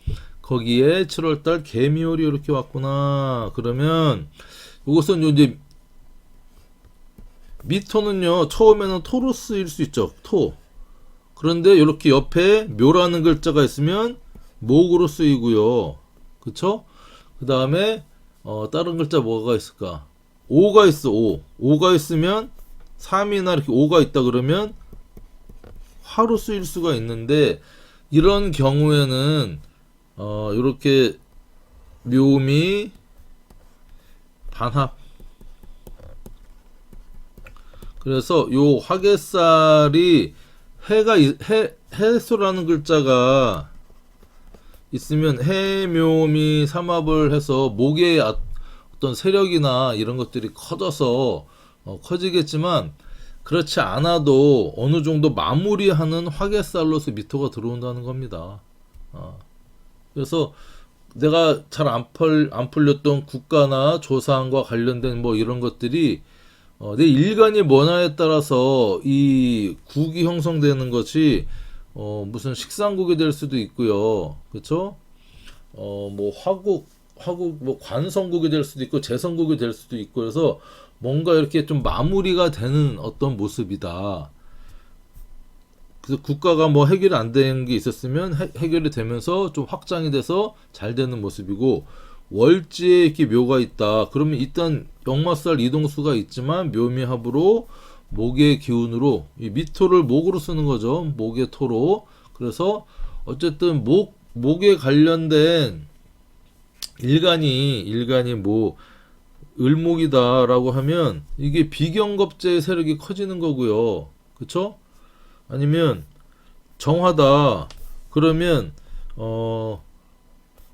거기에 7월달 개미월이 이렇게 왔구나. 그러면 이것은 이제 미토는요, 처음에는 토로 쓰일 수 있죠. 토. 그런데 이렇게 옆에 묘라는 글자가 있으면 목으로 쓰이고요. 그쵸? 그 다음에 다른 글자 뭐가 있을까? 오가 있어. 오가 있으면 3이나 이렇게 오가 있다 그러면 화로 쓰일 수가 있는데, 이런 경우에는 이렇게 묘미 반합. 그래서 요 화개살이 해소라는 글자가 있으면 해묘미 삼합을 해서 목의 어떤 세력이나 이런 것들이 커져서 커지겠지만, 그렇지 않아도 어느 정도 마무리하는 화개살로서 미토가 들어온다는 겁니다. 그래서 내가 잘 안 풀렸던 국가나 조상과 관련된 뭐 이런 것들이 내 일간이 뭐냐에 따라서 이 국이 형성되는 것이 무슨 식상국이 될 수도 있고요. 그렇죠? 뭐 화국 뭐 관성국이 될 수도 있고 재성국이 될 수도 있고, 그래서 뭔가 이렇게 좀 마무리가 되는 어떤 모습이다. 그래서 국가가 뭐 해결이 안 된 게 있었으면 해결이 되면서 좀 확장이 돼서 잘 되는 모습이고, 월지에 이렇게 묘가 있다. 그러면 일단 역마살 이동수가 있지만 묘미합으로 목의 기운으로 이 미토를 목으로 쓰는 거죠. 목의 토로. 그래서 어쨌든 목에 관련된 일간이 뭐 을목이다라고 하면 이게 비경겁제의 세력이 커지는 거고요. 그쵸? 아니면 정화다. 그러면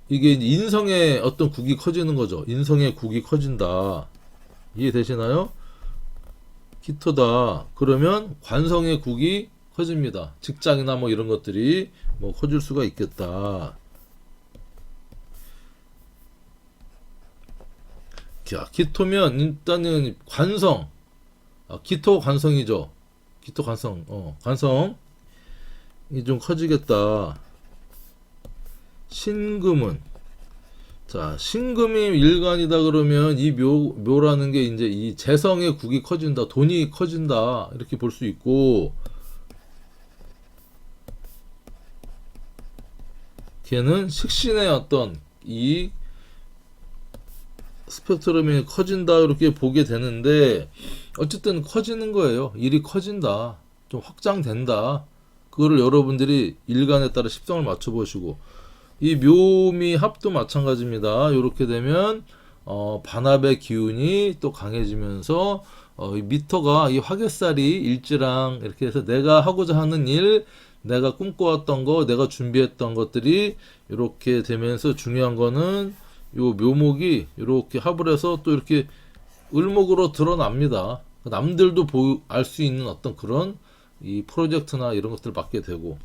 이게 인성의 어떤 국이 커지는 거죠. 인성의 국이 커진다. 이해되시나요? 기토다. 그러면 관성의 국이 커집니다. 직장이나 뭐 이런 것들이 뭐 커질 수가 있겠다. 자, 기토면 일단은 관성. 기토 관성이죠. 기토 관성. 관성이 좀 커지겠다. 신금은, 자, 신금이 일간이다 그러면 이 묘라는 게 이제 이 재성의 국이 커진다, 돈이 커진다, 이렇게 볼 수 있고, 걔는 식신의 어떤 이 스펙트럼이 커진다, 이렇게 보게 되는데, 어쨌든 커지는 거예요. 일이 커진다, 좀 확장된다. 그거를 여러분들이 일간에 따라 십성을 맞춰보시고, 이 묘미 합도 마찬가지입니다. 이렇게 되면 반합의 기운이 또 강해지면서 이 미토가 이 화개살이 일지랑 이렇게 해서 내가 하고자 하는 일, 내가 꿈꿔왔던 거, 내가 준비했던 것들이 이렇게 되면서, 중요한 거는 요 묘목이 이렇게 합을 해서 또 이렇게 을목으로 드러납니다. 남들도 알 수 있는 어떤 그런 이 프로젝트나 이런 것들을 맡게 되고,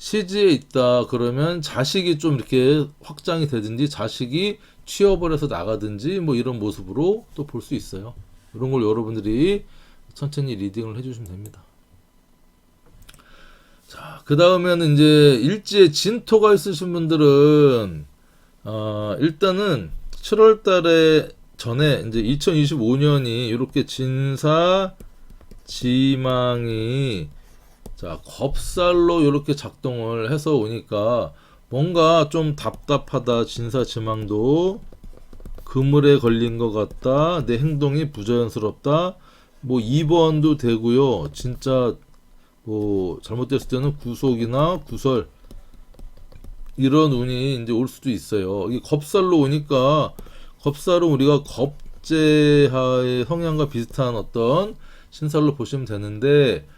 시지에 있다 그러면 자식이 좀 이렇게 확장이 되든지 자식이 취업을 해서 나가든지 뭐 이런 모습으로 또 볼 수 있어요. 이런 걸 여러분들이 천천히 리딩을 해주시면 됩니다. 자, 그 다음에는 이제 일지에 진토가 있으신 분들은 일단은 7월 달에 전에 이제 2025년이 이렇게 진사 지망이, 자, 겁살로 이렇게 작동을 해서 오니까 뭔가 좀 답답하다. 진사지망도 그물에 걸린 것 같다. 내 행동이 부자연스럽다. 뭐 2번도 되고요. 진짜 뭐 잘못됐을 때는 구속이나 구설 이런 운이 이제 올 수도 있어요. 이게 겁살로 오니까, 겁살은 우리가 겁재하의 성향과 비슷한 어떤 신살로 보시면 되는데,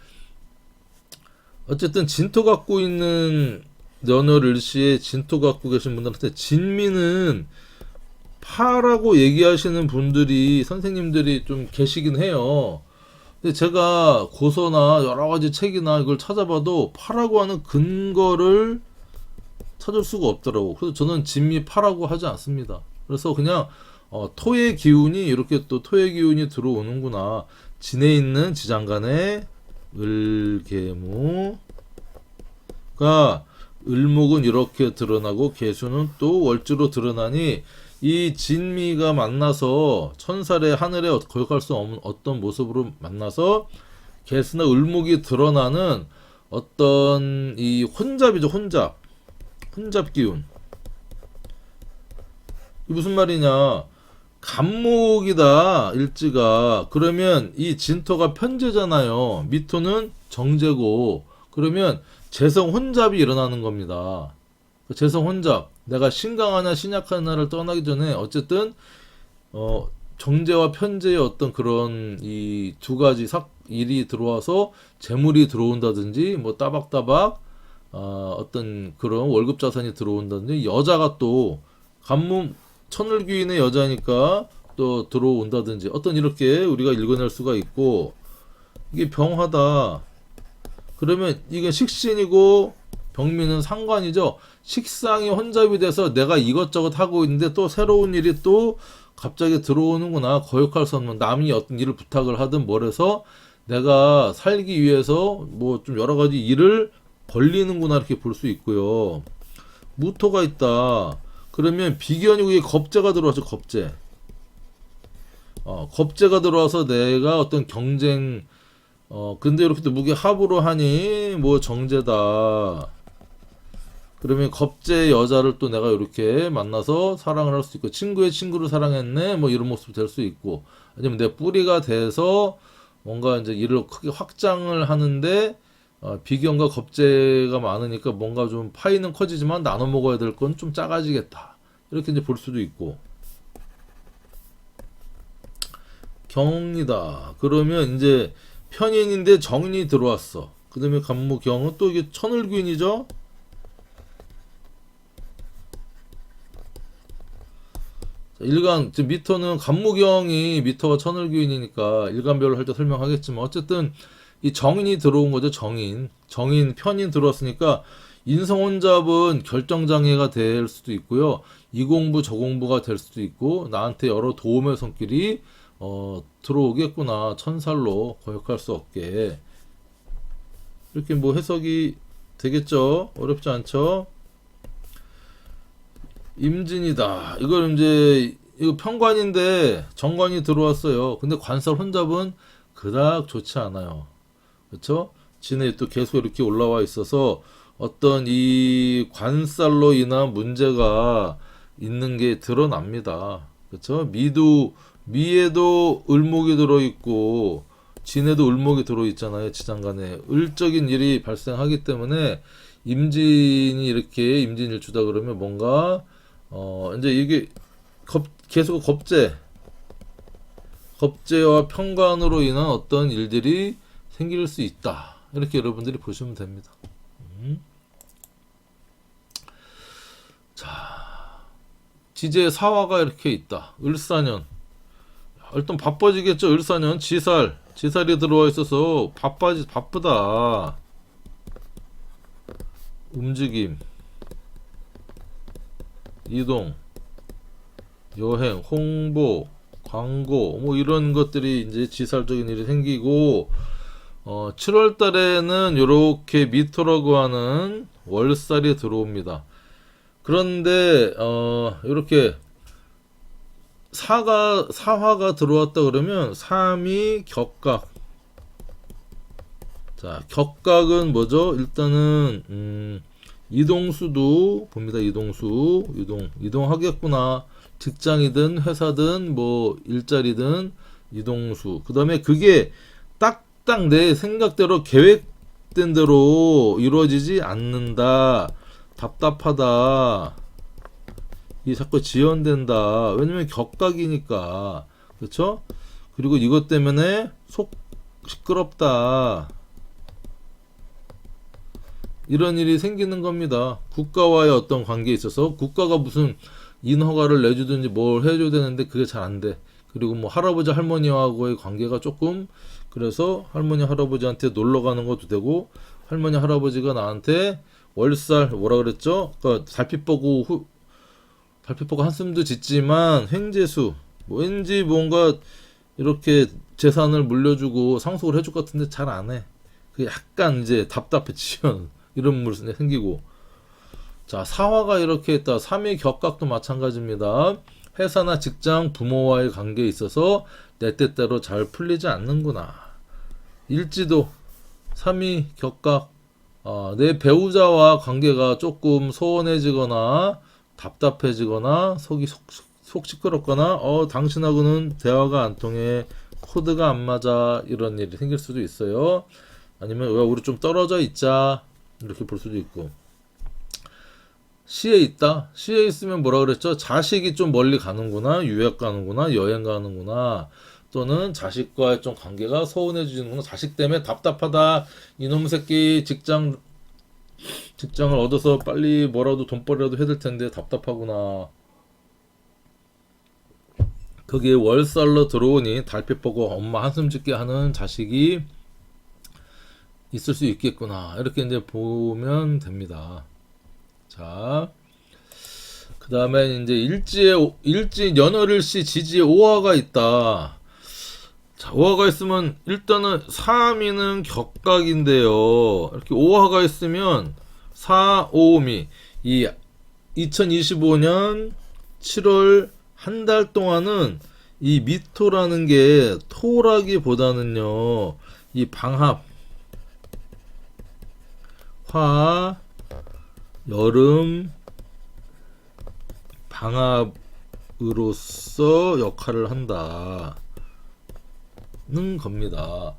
어쨌든 진토 갖고 있는 연월 일시에 진토 갖고 계신 분들한테 진미는 파라고 얘기하시는 분들이 선생님들이 좀 계시긴 해요. 근데 제가 고서나 여러 가지 책이나 이걸 찾아봐도 파라고 하는 근거를 찾을 수가 없더라고. 그래서 저는 진미 파라고 하지 않습니다. 그래서 그냥 토의 기운이 이렇게 또 토의 기운이 들어오는구나. 진에 있는 지장간에 을계무가 을목은 이렇게 드러나고 계수는 또 월주로 드러나니 이 진미가 만나서 천살의 하늘에 거역할 수 없는 어떤 모습으로 만나서 계수나 을목이 드러나는 어떤 이 혼잡이죠. 혼잡 기운. 이 무슨 말이냐? 간목이다 일지가. 그러면 이 진토가 편제잖아요. 미토는 정제고. 그러면 재성 혼잡이 일어나는 겁니다. 재성 혼잡. 내가 신강하나 신약하나를 떠나기 전에 어쨌든 정제와 편제의 어떤 그런 이 두 가지 일이 들어와서 재물이 들어온다든지 뭐 따박따박 어떤 그런 월급 자산이 들어온다든지 여자가 또 간문 천을귀인의 여자니까 또 들어온다든지 어떤 이렇게 우리가 읽어낼 수가 있고 이게 병하다. 그러면 이게 식신이고 병미는 상관이죠. 식상이 혼잡이 돼서 내가 이것저것 하고 있는데 또 새로운 일이 또 갑자기 들어오는구나. 거역할 수 없는 남이 어떤 일을 부탁을 하든 뭘 해서 내가 살기 위해서 뭐 좀 여러 가지 일을 벌리는구나 이렇게 볼 수 있고요. 무토가 있다. 그러면 비견이고 이게 겁재가 들어와서 겁재. 겁재가 들어와서 내가 어떤 경쟁 근데 이렇게 또 무게 합으로 하니 뭐 정제다. 그러면 겁재 여자를 또 내가 이렇게 만나서 사랑을 할 수 있고 친구의 친구를 사랑했네 뭐 이런 모습이 될 수 있고 아니면 내 뿌리가 돼서 뭔가 이제 일을 크게 확장을 하는데 비견과 겁재가 많으니까 뭔가 좀 파이는 커지지만 나눠 먹어야 될 건 좀 작아지겠다 이렇게 이제 볼 수도 있고 경이다 그러면 이제 편인인데 정인이 들어왔어 그 다음에 간무경은 또 이게 천을귀인이죠. 일간 미터는 간무경이 미터가 천을귀인이니까 일간별로 할 때 설명하겠지만 어쨌든 이 정인이 들어온 거죠. 정인 편인 들어왔으니까 인성혼잡은 결정장애가 될 수도 있고요. 이 공부 저 공부가 될 수도 있고 나한테 여러 도움의 손길이 들어오겠구나. 천살로 거역할 수 없게 이렇게 뭐 해석이 되겠죠. 어렵지 않죠. 임진이다. 이걸 이제 이거 편관인데 정관이 들어왔어요. 근데 관살 혼잡은 그닥 좋지 않아요. 그렇죠? 진에 또 계속 이렇게 올라와 있어서 어떤 이 관살로 인한 문제가 있는 게 드러납니다. 그렇죠? 미에도 을목이 들어있고 진에도 을목이 들어있잖아요. 지장간에 을적인 일이 발생하기 때문에 임진이 이렇게 임진일주다 그러면 뭔가 이제 이게 계속 겁재와 편관으로 인한 어떤 일들이 생길 수 있다. 이렇게 여러분들이 보시면 됩니다. 자, 지제 사화가 이렇게 있다. 을사년. 일단 바빠지겠죠. 을사년 지살이 들어와 있어서 바쁘다. 움직임, 이동, 여행, 홍보, 광고 뭐 이런 것들이 이제 지살적인 일이 생기고 7월 달에는 이렇게 미토라고 하는 월살이 들어옵니다. 그런데 이렇게 사화가 들어왔다 그러면 3이 격각. 자, 격각은 뭐죠? 일단은 이동수도 봅니다. 이동하겠구나. 직장이든 회사든 뭐 일자리든 이동수. 그다음에 그게 딱딱 내 생각대로 계획된 대로 이루어지지 않는다. 답답하다. 이 자꾸 지연된다. 왜냐면 격각이니까. 그렇죠? 그리고 이것 때문에 속 시끄럽다. 이런 일이 생기는 겁니다. 국가와의 어떤 관계에 있어서 국가가 무슨 인허가를 내주든지 뭘 해줘야 되는데 그게 잘 안 돼. 그리고 뭐 할아버지 할머니하고의 관계가 조금, 그래서 할머니 할아버지한테 놀러 가는 것도 되고, 할머니 할아버지가 나한테 월살 뭐라 그랬죠? 그러니까 달빛 보고 한숨도 짓지만 횡재수, 뭐 왠지 뭔가 이렇게 재산을 물려주고 상속을 해줄 것 같은데 잘 안 해. 그 약간 이제 답답해지면 이런 물이 생기고. 자, 사화가 이렇게 있다. 3위 격각도 마찬가지입니다. 회사나 직장, 부모와의 관계에 있어서 내 뜻대로 잘 풀리지 않는구나. 일지도 3위 격각, 내 배우자와 관계가 조금 소원해지거나 답답해지거나 속 시끄럽거나 당신하고는 대화가 안 통해, 코드가 안 맞아, 이런 일이 생길 수도 있어요. 아니면 왜 우리 좀 떨어져 있자, 이렇게 볼 수도 있고. 시에 있다. 시에 있으면 뭐라 그랬죠? 자식이 좀 멀리 가는구나, 유학 가는구나, 여행 가는구나, 또는 자식과의 좀 관계가 서운해지는구나, 자식 때문에 답답하다, 이놈 새끼 직장을 얻어서 빨리 뭐라도 돈벌이라도 해야 될 텐데 답답하구나. 거기에 월살로 들어오니 달빛 보고 엄마 한숨 짓게 하는 자식이 있을 수 있겠구나, 이렇게 이제 보면 됩니다. 자, 그 다음에 이제 일지 연월일시 지지에 오화가 있다. 자, 오화가 있으면 일단은 3위는 격각인데요. 이렇게 오화가 있으면 4, 5미, 이 2025년 7월 한 달 동안은 이 미토라는 게 토라기보다는요, 이 방합, 화, 여름 방합으로서 역할을 한다는 겁니다.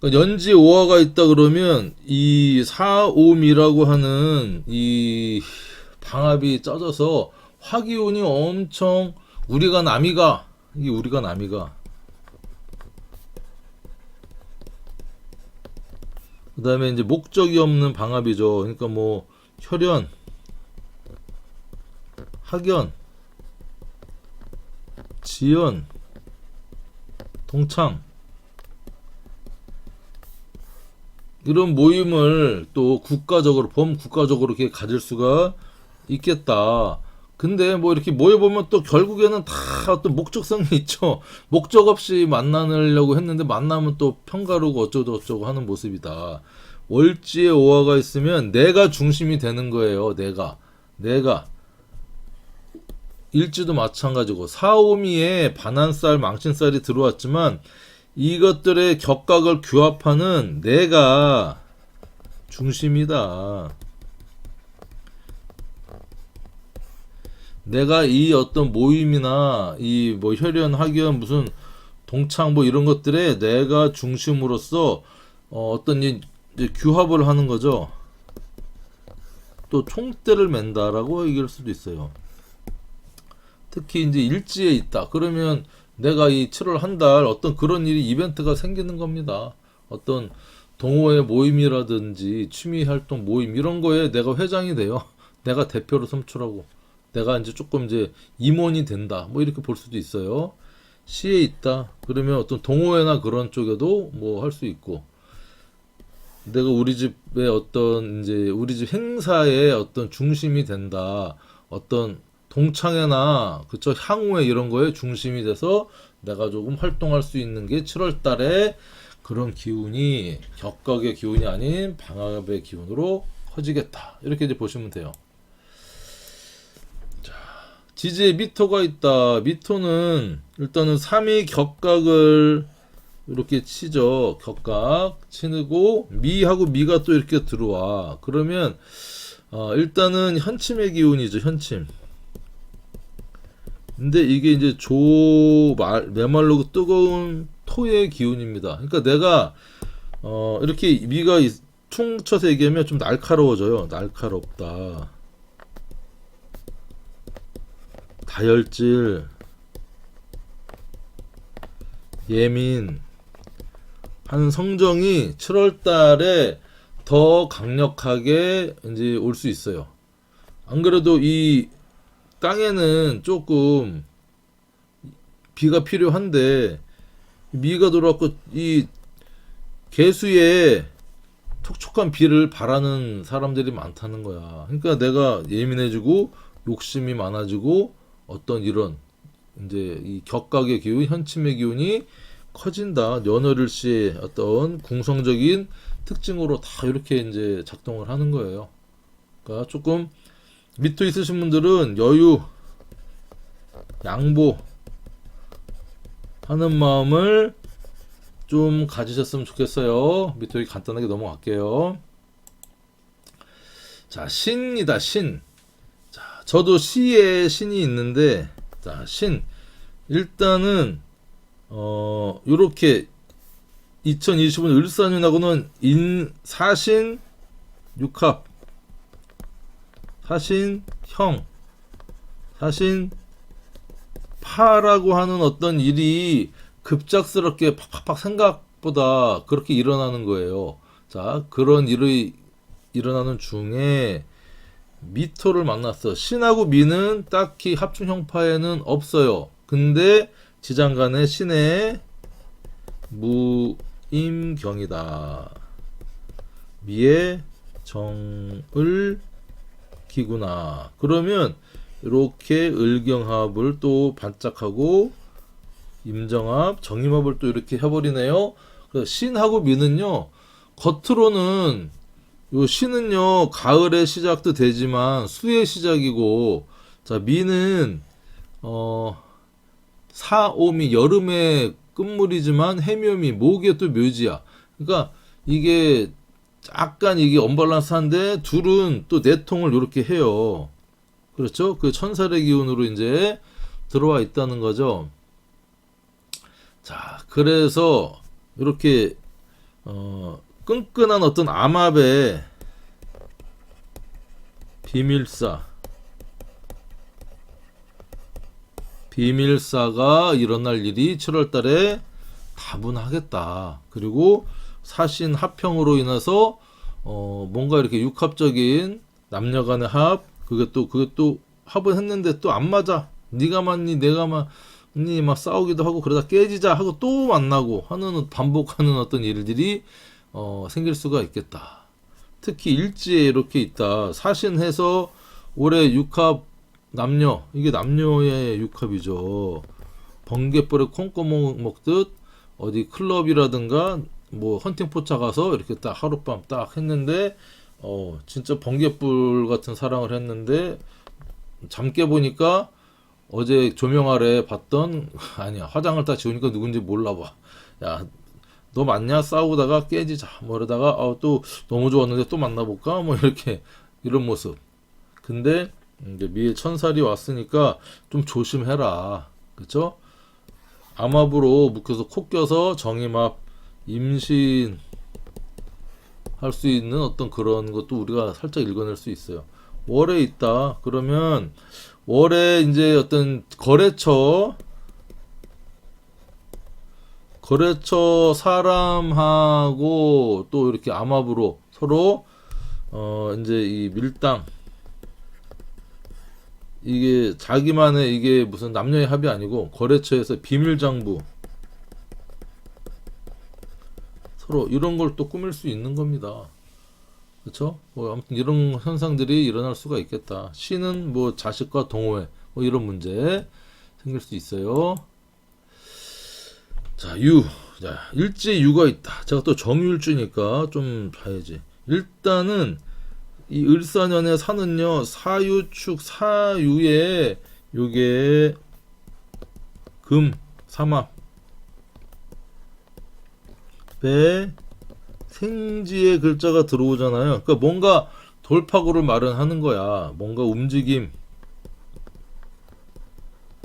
그러니까 연지 오화가 있다 그러면 이 4, 5미라고 하는 이 방합이 짜져서 화기운이 엄청, 우리가 남이가, 그 다음에 이제 목적이 없는 방합이죠. 그러니까 뭐 혈연, 학연, 지연, 동창, 이런 모임을 또 국가적으로, 범국가적으로 이렇게 가질 수가 있겠다. 근데 뭐 이렇게 모여보면 또 결국에는 다 어떤 목적성이 있죠. 목적 없이 만나려고 했는데 만나면 또 편가르고 어쩌고 하는 모습이다. 월지에 오화가 있으면 내가 중심이 되는 거예요. 내가. 일지도 마찬가지고 4, 5미에 반한살, 망신살이 들어왔지만 이것들의 격각을 규합하는 내가 중심이다. 내가 이 어떤 모임이나 이 뭐 혈연, 학연, 무슨 동창 뭐 이런 것들에 내가 중심으로서 어떤 이제 규합을 하는 거죠. 또 총대를 맨다라고 얘기할 수도 있어요. 특히 이제 일지에 있다. 그러면 내가 이 7월 한 달 어떤 그런 일이, 이벤트가 생기는 겁니다. 어떤 동호회 모임이라든지 취미활동 모임 이런 거에 내가 회장이 돼요. 내가 대표로 선출하고 내가 이제 조금 이제 임원이 된다. 뭐 이렇게 볼 수도 있어요. 시에 있다. 그러면 어떤 동호회나 그런 쪽에도 뭐 할 수 있고, 내가 우리 집의 어떤 이제 우리 집 행사의 어떤 중심이 된다. 어떤 동창회나 그쵸, 향후회 이런 거에 중심이 돼서 내가 조금 활동할 수 있는 게 7월 달에 그런 기운이 격각의 기운이 아닌 방합의 기운으로 커지겠다. 이렇게 이제 보시면 돼요. 자, 지지에 미토가 있다. 미토는 일단은 3위 격각을 이렇게 치죠. 격각 치고 미하고 미가 또 이렇게 들어와. 그러면 일단은 현침의 기운이죠. 현침. 근데 이게 이제 메말르고 뜨거운 토의 기운입니다. 그러니까 내가 이렇게 미가 퉁쳐서 얘기하면 좀 날카로워져요. 날카롭다. 다혈질, 예민 한 성정이 7월 달에 더 강력하게 이제 올 수 있어요. 안 그래도 이 땅에는 조금 비가 필요한데 미가 들어왔고 이 개수에 촉촉한 비를 바라는 사람들이 많다는 거야. 그러니까 내가 예민해지고 욕심이 많아지고 어떤 이런 이제 이 격각의 기운, 현침의 기운이 커진다. 연월일시의 어떤 궁성적인 특징으로 다 이렇게 이제 작동을 하는 거예요. 그러니까 조금 미토 있으신 분들은 여유, 양보 하는 마음을 좀 가지셨으면 좋겠어요. 미토이 간단하게 넘어갈게요. 자, 신이다, 신. 자, 저도 시에 신이 있는데, 자, 신. 일단은, 요렇게 2025년 을사년하고는 사신, 육합, 사신, 형, 사신, 파라고 하는 어떤 일이 급작스럽게 팍팍팍 생각보다 그렇게 일어나는 거예요. 자, 그런 일이 일어나는 중에 미토를 만났어. 신하고 미는 딱히 합중 형파에는 없어요. 근데 지장간의 신의 무임경이다. 미의 정을 기구나. 그러면 이렇게 을경합을 또 반짝하고 임정합, 정임합을 또 이렇게 해버리네요. 그래서 신하고 미는요, 겉으로는 요 신은요 가을의 시작도 되지만 수의 시작이고, 자 미는 사오미 여름의 끝물이지만 해묘미 목의 또 묘지야. 그러니까 이게 약간 이게 언밸런스한데 둘은 또 내통을 이렇게 해요. 그렇죠? 그 천살의 기운으로 이제 들어와 있다는 거죠. 자, 그래서 이렇게 끈끈한 어떤 암압의 비밀사가 일어날 일이 7월 달에 다분하겠다. 그리고 사신 합평으로 인해서 뭔가 이렇게 육합적인 남녀 간의 합, 그게 또 합은 했는데 또 안 맞아. 네가 맞니 내가 맞니 막 싸우기도 하고 그러다 깨지자 하고 또 만나고 하는 반복하는 어떤 일들이 생길 수가 있겠다. 특히 일지에 이렇게 있다. 사신해서 올해 육합 남녀, 이게 남녀의 육합이죠. 번갯불에 콩고물 먹듯 어디 클럽이라든가 뭐 헌팅 포차 가서 이렇게 딱 하룻밤 딱 했는데 진짜 번갯불 같은 사랑을 했는데 잠 깨보니까 어제 조명 아래 봤던 아니야 화장을 다 지우니까 누군지 몰라봐. 야, 너 맞냐? 싸우다가 깨지자 뭐 이러다가 또 너무 좋았는데 또 만나볼까? 뭐 이렇게 이런 모습. 근데 이제 미의 천살이 왔으니까 좀 조심해라. 그쵸? 암압으로 묶여서 코 껴서 정임압 임신 할 수 있는 어떤 그런 것도 우리가 살짝 읽어낼 수 있어요. 월에 있다. 그러면 월에 이제 어떤 거래처 사람하고 또 이렇게 암압으로 서로 이제 이 밀당, 이게 자기만의 이게 무슨 남녀의 합이 아니고 거래처에서 비밀장부 서로 이런 걸 또 꾸밀 수 있는 겁니다. 그렇죠? 뭐 아무튼 이런 현상들이 일어날 수가 있겠다. 신은 뭐 자식과 동호회 뭐 이런 문제 생길 수 있어요. 자, 자, 일지유가 있다. 제가 또 정유일주니까 좀 봐야지. 일단은 이 을사년의 사는요, 사유축 사유에 요게 금 삼합 배 생지의 글자가 들어오잖아요. 그러니까 뭔가 돌파구를 마련하는 거야. 뭔가 움직임,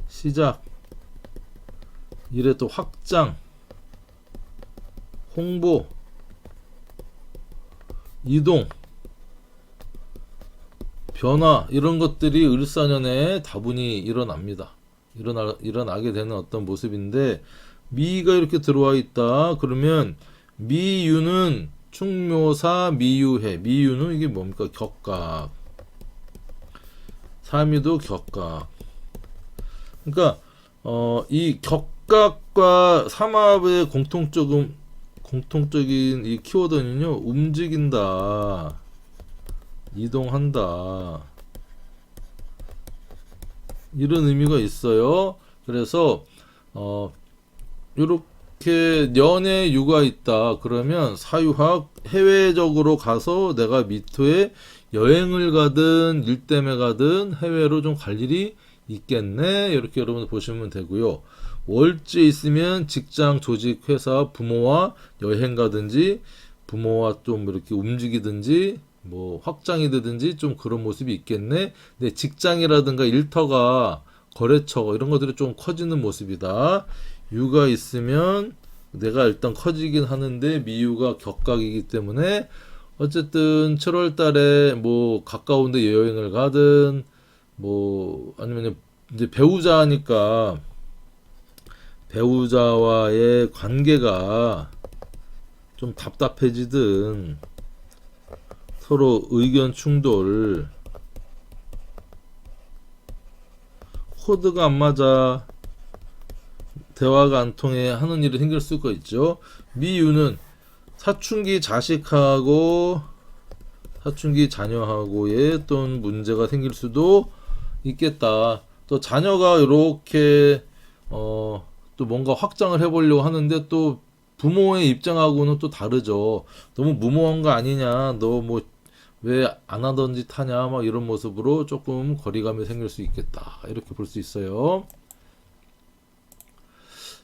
시작, 이래 또 확장, 홍보, 이동, 변화 이런 것들이 을사년에 다분히 일어납니다. 일어나게 되는 어떤 모습인데 미가 이렇게 들어와 있다. 그러면 미유는 충묘사 미유해. 미유는 이게 뭡니까? 격각. 사미도 격각. 그러니까 이 격각과 삼합의 공통적인 이 키워드는요, 움직인다, 이동한다, 이런 의미가 있어요. 그래서 이렇게 년에 유가 있다 그러면 사유학 해외적으로 가서 내가 미토에 여행을 가든 일 때문에 가든 해외로 좀 갈 일이 있겠네, 이렇게 여러분 보시면 되고요. 월지에 있으면 직장, 조직, 회사, 부모와 여행 가든지 부모와 좀 이렇게 움직이든지 뭐 확장이 되든지 좀 그런 모습이 있겠네. 근데 직장이라든가 일터가, 거래처 이런 것들이 좀 커지는 모습이다. 유가 있으면 내가 일단 커지긴 하는데 미유가 격각이기 때문에 어쨌든 7월 달에 뭐 가까운 데 여행을 가든 뭐 아니면 이제 배우자니까 배우자와의 관계가 좀 답답해지든 서로 의견 충돌, 코드가 안 맞아, 대화가 안 통해 하는 일이 생길 수가 있죠. 미유는 사춘기 자식하고 사춘기 자녀하고의 어떤 문제가 생길 수도 있겠다. 또 자녀가 이렇게 또 뭔가 확장을 해보려고 하는데 또 부모의 입장하고는 또 다르죠. 너무 무모한 거 아니냐, 너 뭐 왜 안 하던 짓 하냐, 막 이런 모습으로 조금 거리감이 생길 수 있겠다, 이렇게 볼 수 있어요.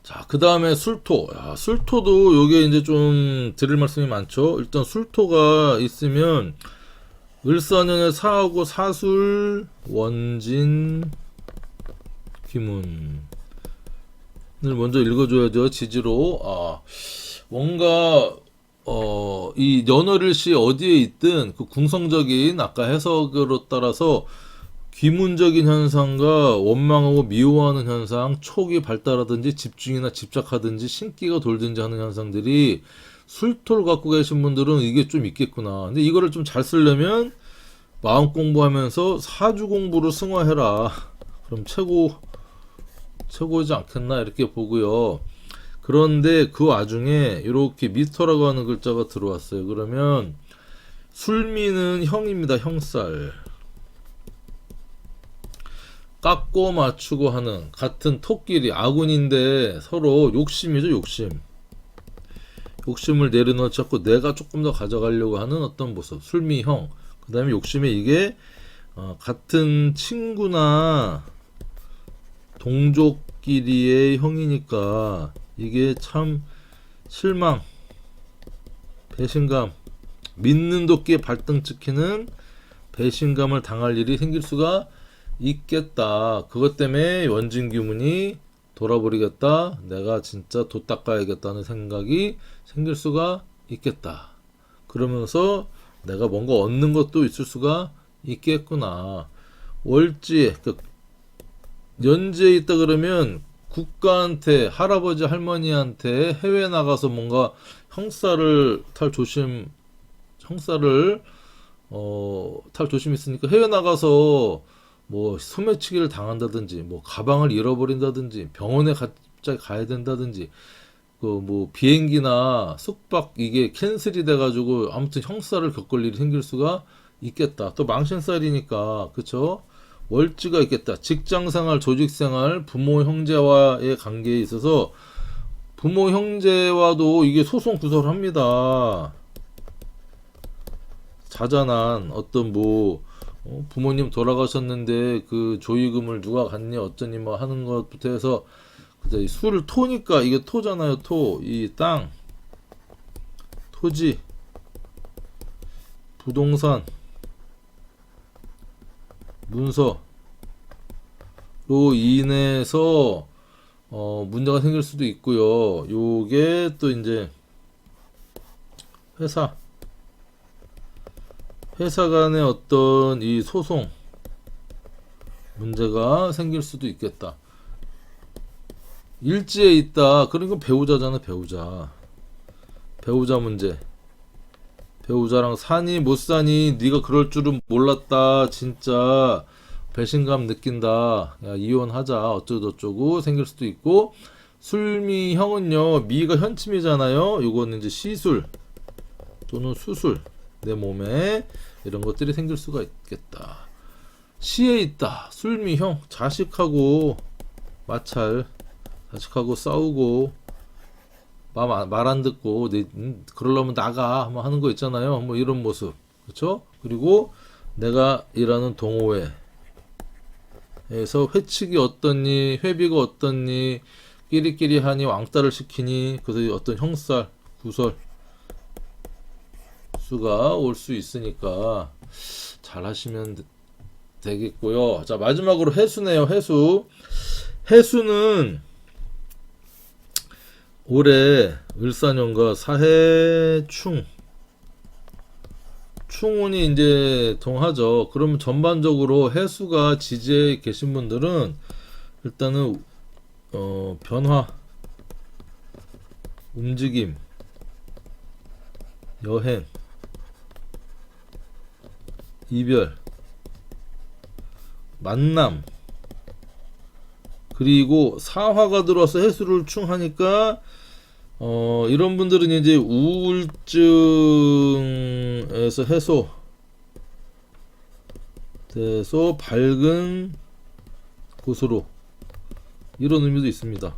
자, 그 다음에 술토. 야, 술토도 요게 이제 좀 드릴 말씀이 많죠. 일단 술토가 있으면 을사년에 사하고 사술, 원진, 귀문을 먼저 읽어줘야죠. 지지로. 뭔가 이 연월일시 어디에 있든 그 궁성적인 아까 해석으로 따라서 귀문적인 현상과 원망하고 미워하는 현상, 촉이 발달하든지 집중이나 집착하든지 신기가 돌든지 하는 현상들이 술토를 갖고 계신 분들은 이게 좀 있겠구나. 근데 이거를 좀 잘 쓰려면 마음 공부하면서 사주 공부를 승화해라. 그럼 최고지 않겠나, 이렇게 보고요. 그런데 그 와중에 이렇게 미토라고 하는 글자가 들어왔어요. 그러면 술미는 형입니다. 형살. 깎고 맞추고 하는 같은 토끼리 아군인데 서로 욕심이죠. 욕심을 내려놓지 않고 내가 조금 더 가져가려고 하는 어떤 모습. 술미형. 그 다음에 욕심에 이게 같은 친구나 동족끼리의 형이니까 이게 참 실망, 배신감, 믿는 도끼에 발등 찍히는 배신감을 당할 일이 생길 수가 있겠다. 그것 때문에 원진규문이 돌아버리겠다, 내가 진짜 도 닦아야겠다는 생각이 생길 수가 있겠다. 그러면서 내가 뭔가 얻는 것도 있을 수가 있겠구나. 월지에 연지에 있다 그러면 국가한테, 할아버지 할머니한테 해외 나가서 뭔가 형살을 탈 조심 있으니까 해외 나가서 뭐 소매치기를 당한다든지 뭐 가방을 잃어버린다든지 병원에 갑자기 가야 된다든지 그 뭐 비행기나 숙박 이게 캔슬이 돼가지고 아무튼 형사를 겪을 일이 생길 수가 있겠다. 또 망신살이니까, 그쵸? 월지가 있겠다. 직장생활, 조직생활, 부모 형제와의 관계에 있어서 부모 형제와도 이게 소송 구설을 합니다. 자잘한 어떤 뭐 부모님 돌아가셨는데 그 조의금을 누가 갖니 어쩌니 뭐 하는 것부터 해서 술 토니까 이게 토잖아요. 토. 이 땅, 토지, 부동산, 문서로 인해서 문제가 생길 수도 있고요. 요게 또 이제 회사 간의 어떤 이 소송 문제가 생길 수도 있겠다. 일지에 있다. 그러니까 배우자잖아. 배우자 문제. 배우자랑 사니 못 사니 네가 그럴 줄은 몰랐다 진짜 배신감 느낀다 야 이혼하자 어쩌고저쩌고 생길 수도 있고 술미형은요 미가 현침이잖아요 요거는 이제 시술 또는 수술 내 몸에 이런 것들이 생길 수가 있겠다 시에 있다 술미형 자식하고 마찰 자식하고 싸우고 말 안 듣고 그러려면 나가 뭐 하는 거 있잖아요 뭐 이런 모습 그렇죠 그리고 내가 일하는 동호회에서 회칙이 어떻니 회비가 어떻니 끼리끼리 하니 왕따를 시키니 그래서 어떤 형살 구설 수가 올 수 있으니까 잘 하시면 되겠고요 자 마지막으로 해수네요 해수는 올해 을사년과 사해충 충운이 이제 동하죠. 그러면 전반적으로 해수가 지지에 계신 분들은 일단은 변화, 움직임, 여행, 이별, 만남 그리고 사화가 들어와서 해수를 충하니까 이런 분들은 이제 우울증에서 해소, 밝은 곳으로 이런 의미도 있습니다.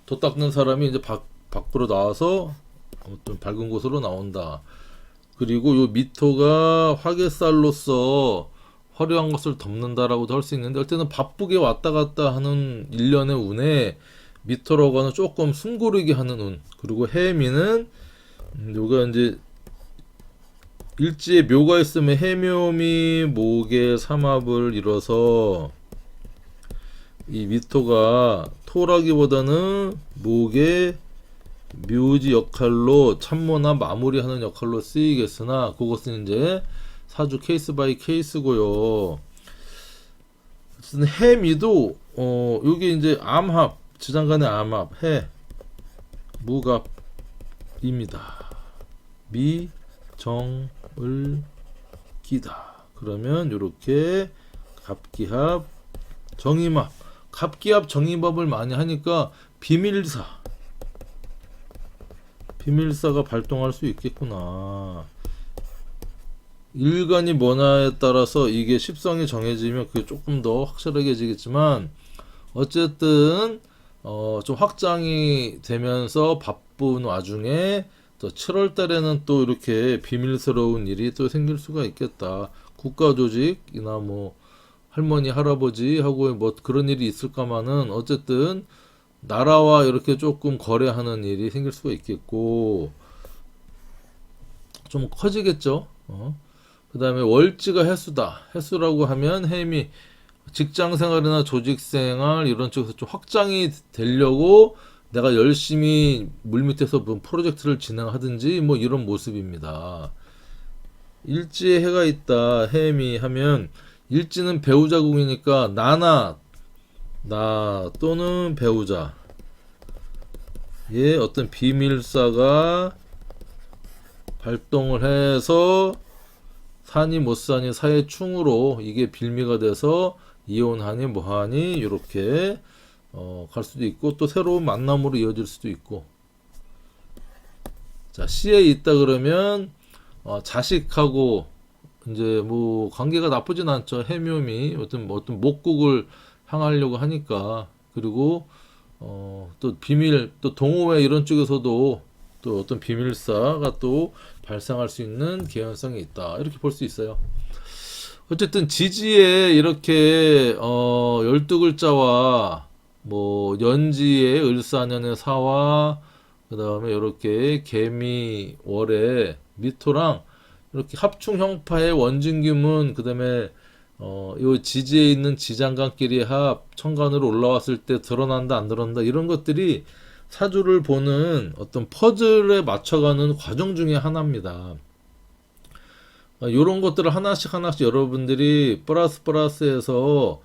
돛 닦는 사람이 이제 밖으로 나와서 어떤 밝은 곳으로 나온다. 그리고 요 미토가 화개살로서 화려한 것을 덮는다라고도 할 수 있는데 어쨌든 바쁘게 왔다 갔다 하는 일련의 운에 미토라고 하는 조금 숨고르게 하는 운 그리고 해미는 요가 이제 일지에 묘가 있으면 해묘미 목의 삼합을 이뤄서 이 미토가 토라기보다는 목의 묘지 역할로 참모나 마무리하는 역할로 쓰이겠으나 그것은 이제 사주 케이스 바이 케이스고요. 해미도 요게 이제 암합 지장간의 암합 해 무갑입니다. 미 정을 기다. 그러면 요렇게 갑기합 정임합 갑기합 정임합을 많이 하니까 비밀사가 발동할 수 있겠구나. 일간이 뭐냐에 따라서 이게 십성이 정해지면 그게 조금 더 확실하게지겠지만 어쨌든 좀 확장이 되면서 바쁜 와중에 또 7월 달에는 또 이렇게 비밀스러운 일이 또 생길 수가 있겠다. 국가 조직이나 뭐 할머니 할아버지 하고 뭐 그런 일이 있을까마는 어쨌든 나라와 이렇게 조금 거래하는 일이 생길 수가 있겠고 좀 커지겠죠. 그 다음에 월지가 해수다. 해수라고 하면 해미 직장생활이나 조직생활 이런 쪽에서 좀 확장이 되려고 내가 열심히 물밑에서 뭐 프로젝트를 진행하든지 뭐 이런 모습입니다. 일지에 해가 있다. 해미 하면 일지는 배우자궁이니까 나 또는 배우자의 어떤 비밀사가 발동을 해서 사니 못사니 사회충으로 이게 빌미가 돼서 이혼하니 뭐하니 이렇게 갈 수도 있고 또 새로운 만남으로 이어질 수도 있고 자 시에 있다 그러면 자식하고 이제 뭐 관계가 나쁘진 않죠. 해묘미 어떤 목국을 향하려고 하니까 그리고 또 비밀 또 동호회 이런 쪽에서도 또 어떤 비밀사가 또 발생할 수 있는 개연성이 있다 이렇게 볼 수 있어요. 어쨌든 지지에 이렇게 12글자와 뭐 연지의 을사년의 사와 그 다음에 이렇게 개미 월의 미토랑 이렇게 합충 형파의 원진규문 그 다음에 요 지지에 있는 지장간끼리 합 천간으로 올라왔을 때 드러난다 안 드러난다 이런 것들이 사주를 보는 어떤 퍼즐에 맞춰가는 과정 중에 하나입니다. 이런 것들을 하나씩 여러분들이 플러스해서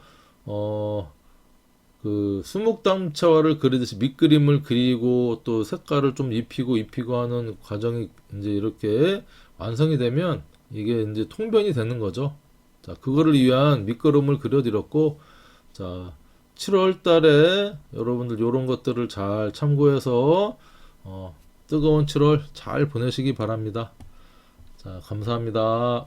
그 수묵담채화를 그리듯이 밑그림을 그리고 또 색깔을 좀 입히고 하는 과정이 이제 이렇게 완성이 되면 이게 이제 통변이 되는 거죠. 자, 그거를 위한 밑그림을 그려드렸고, 자, 7월 달에 여러분들 이런 것들을 잘 참고해서 뜨거운 7월 잘 보내시기 바랍니다. 자, 감사합니다.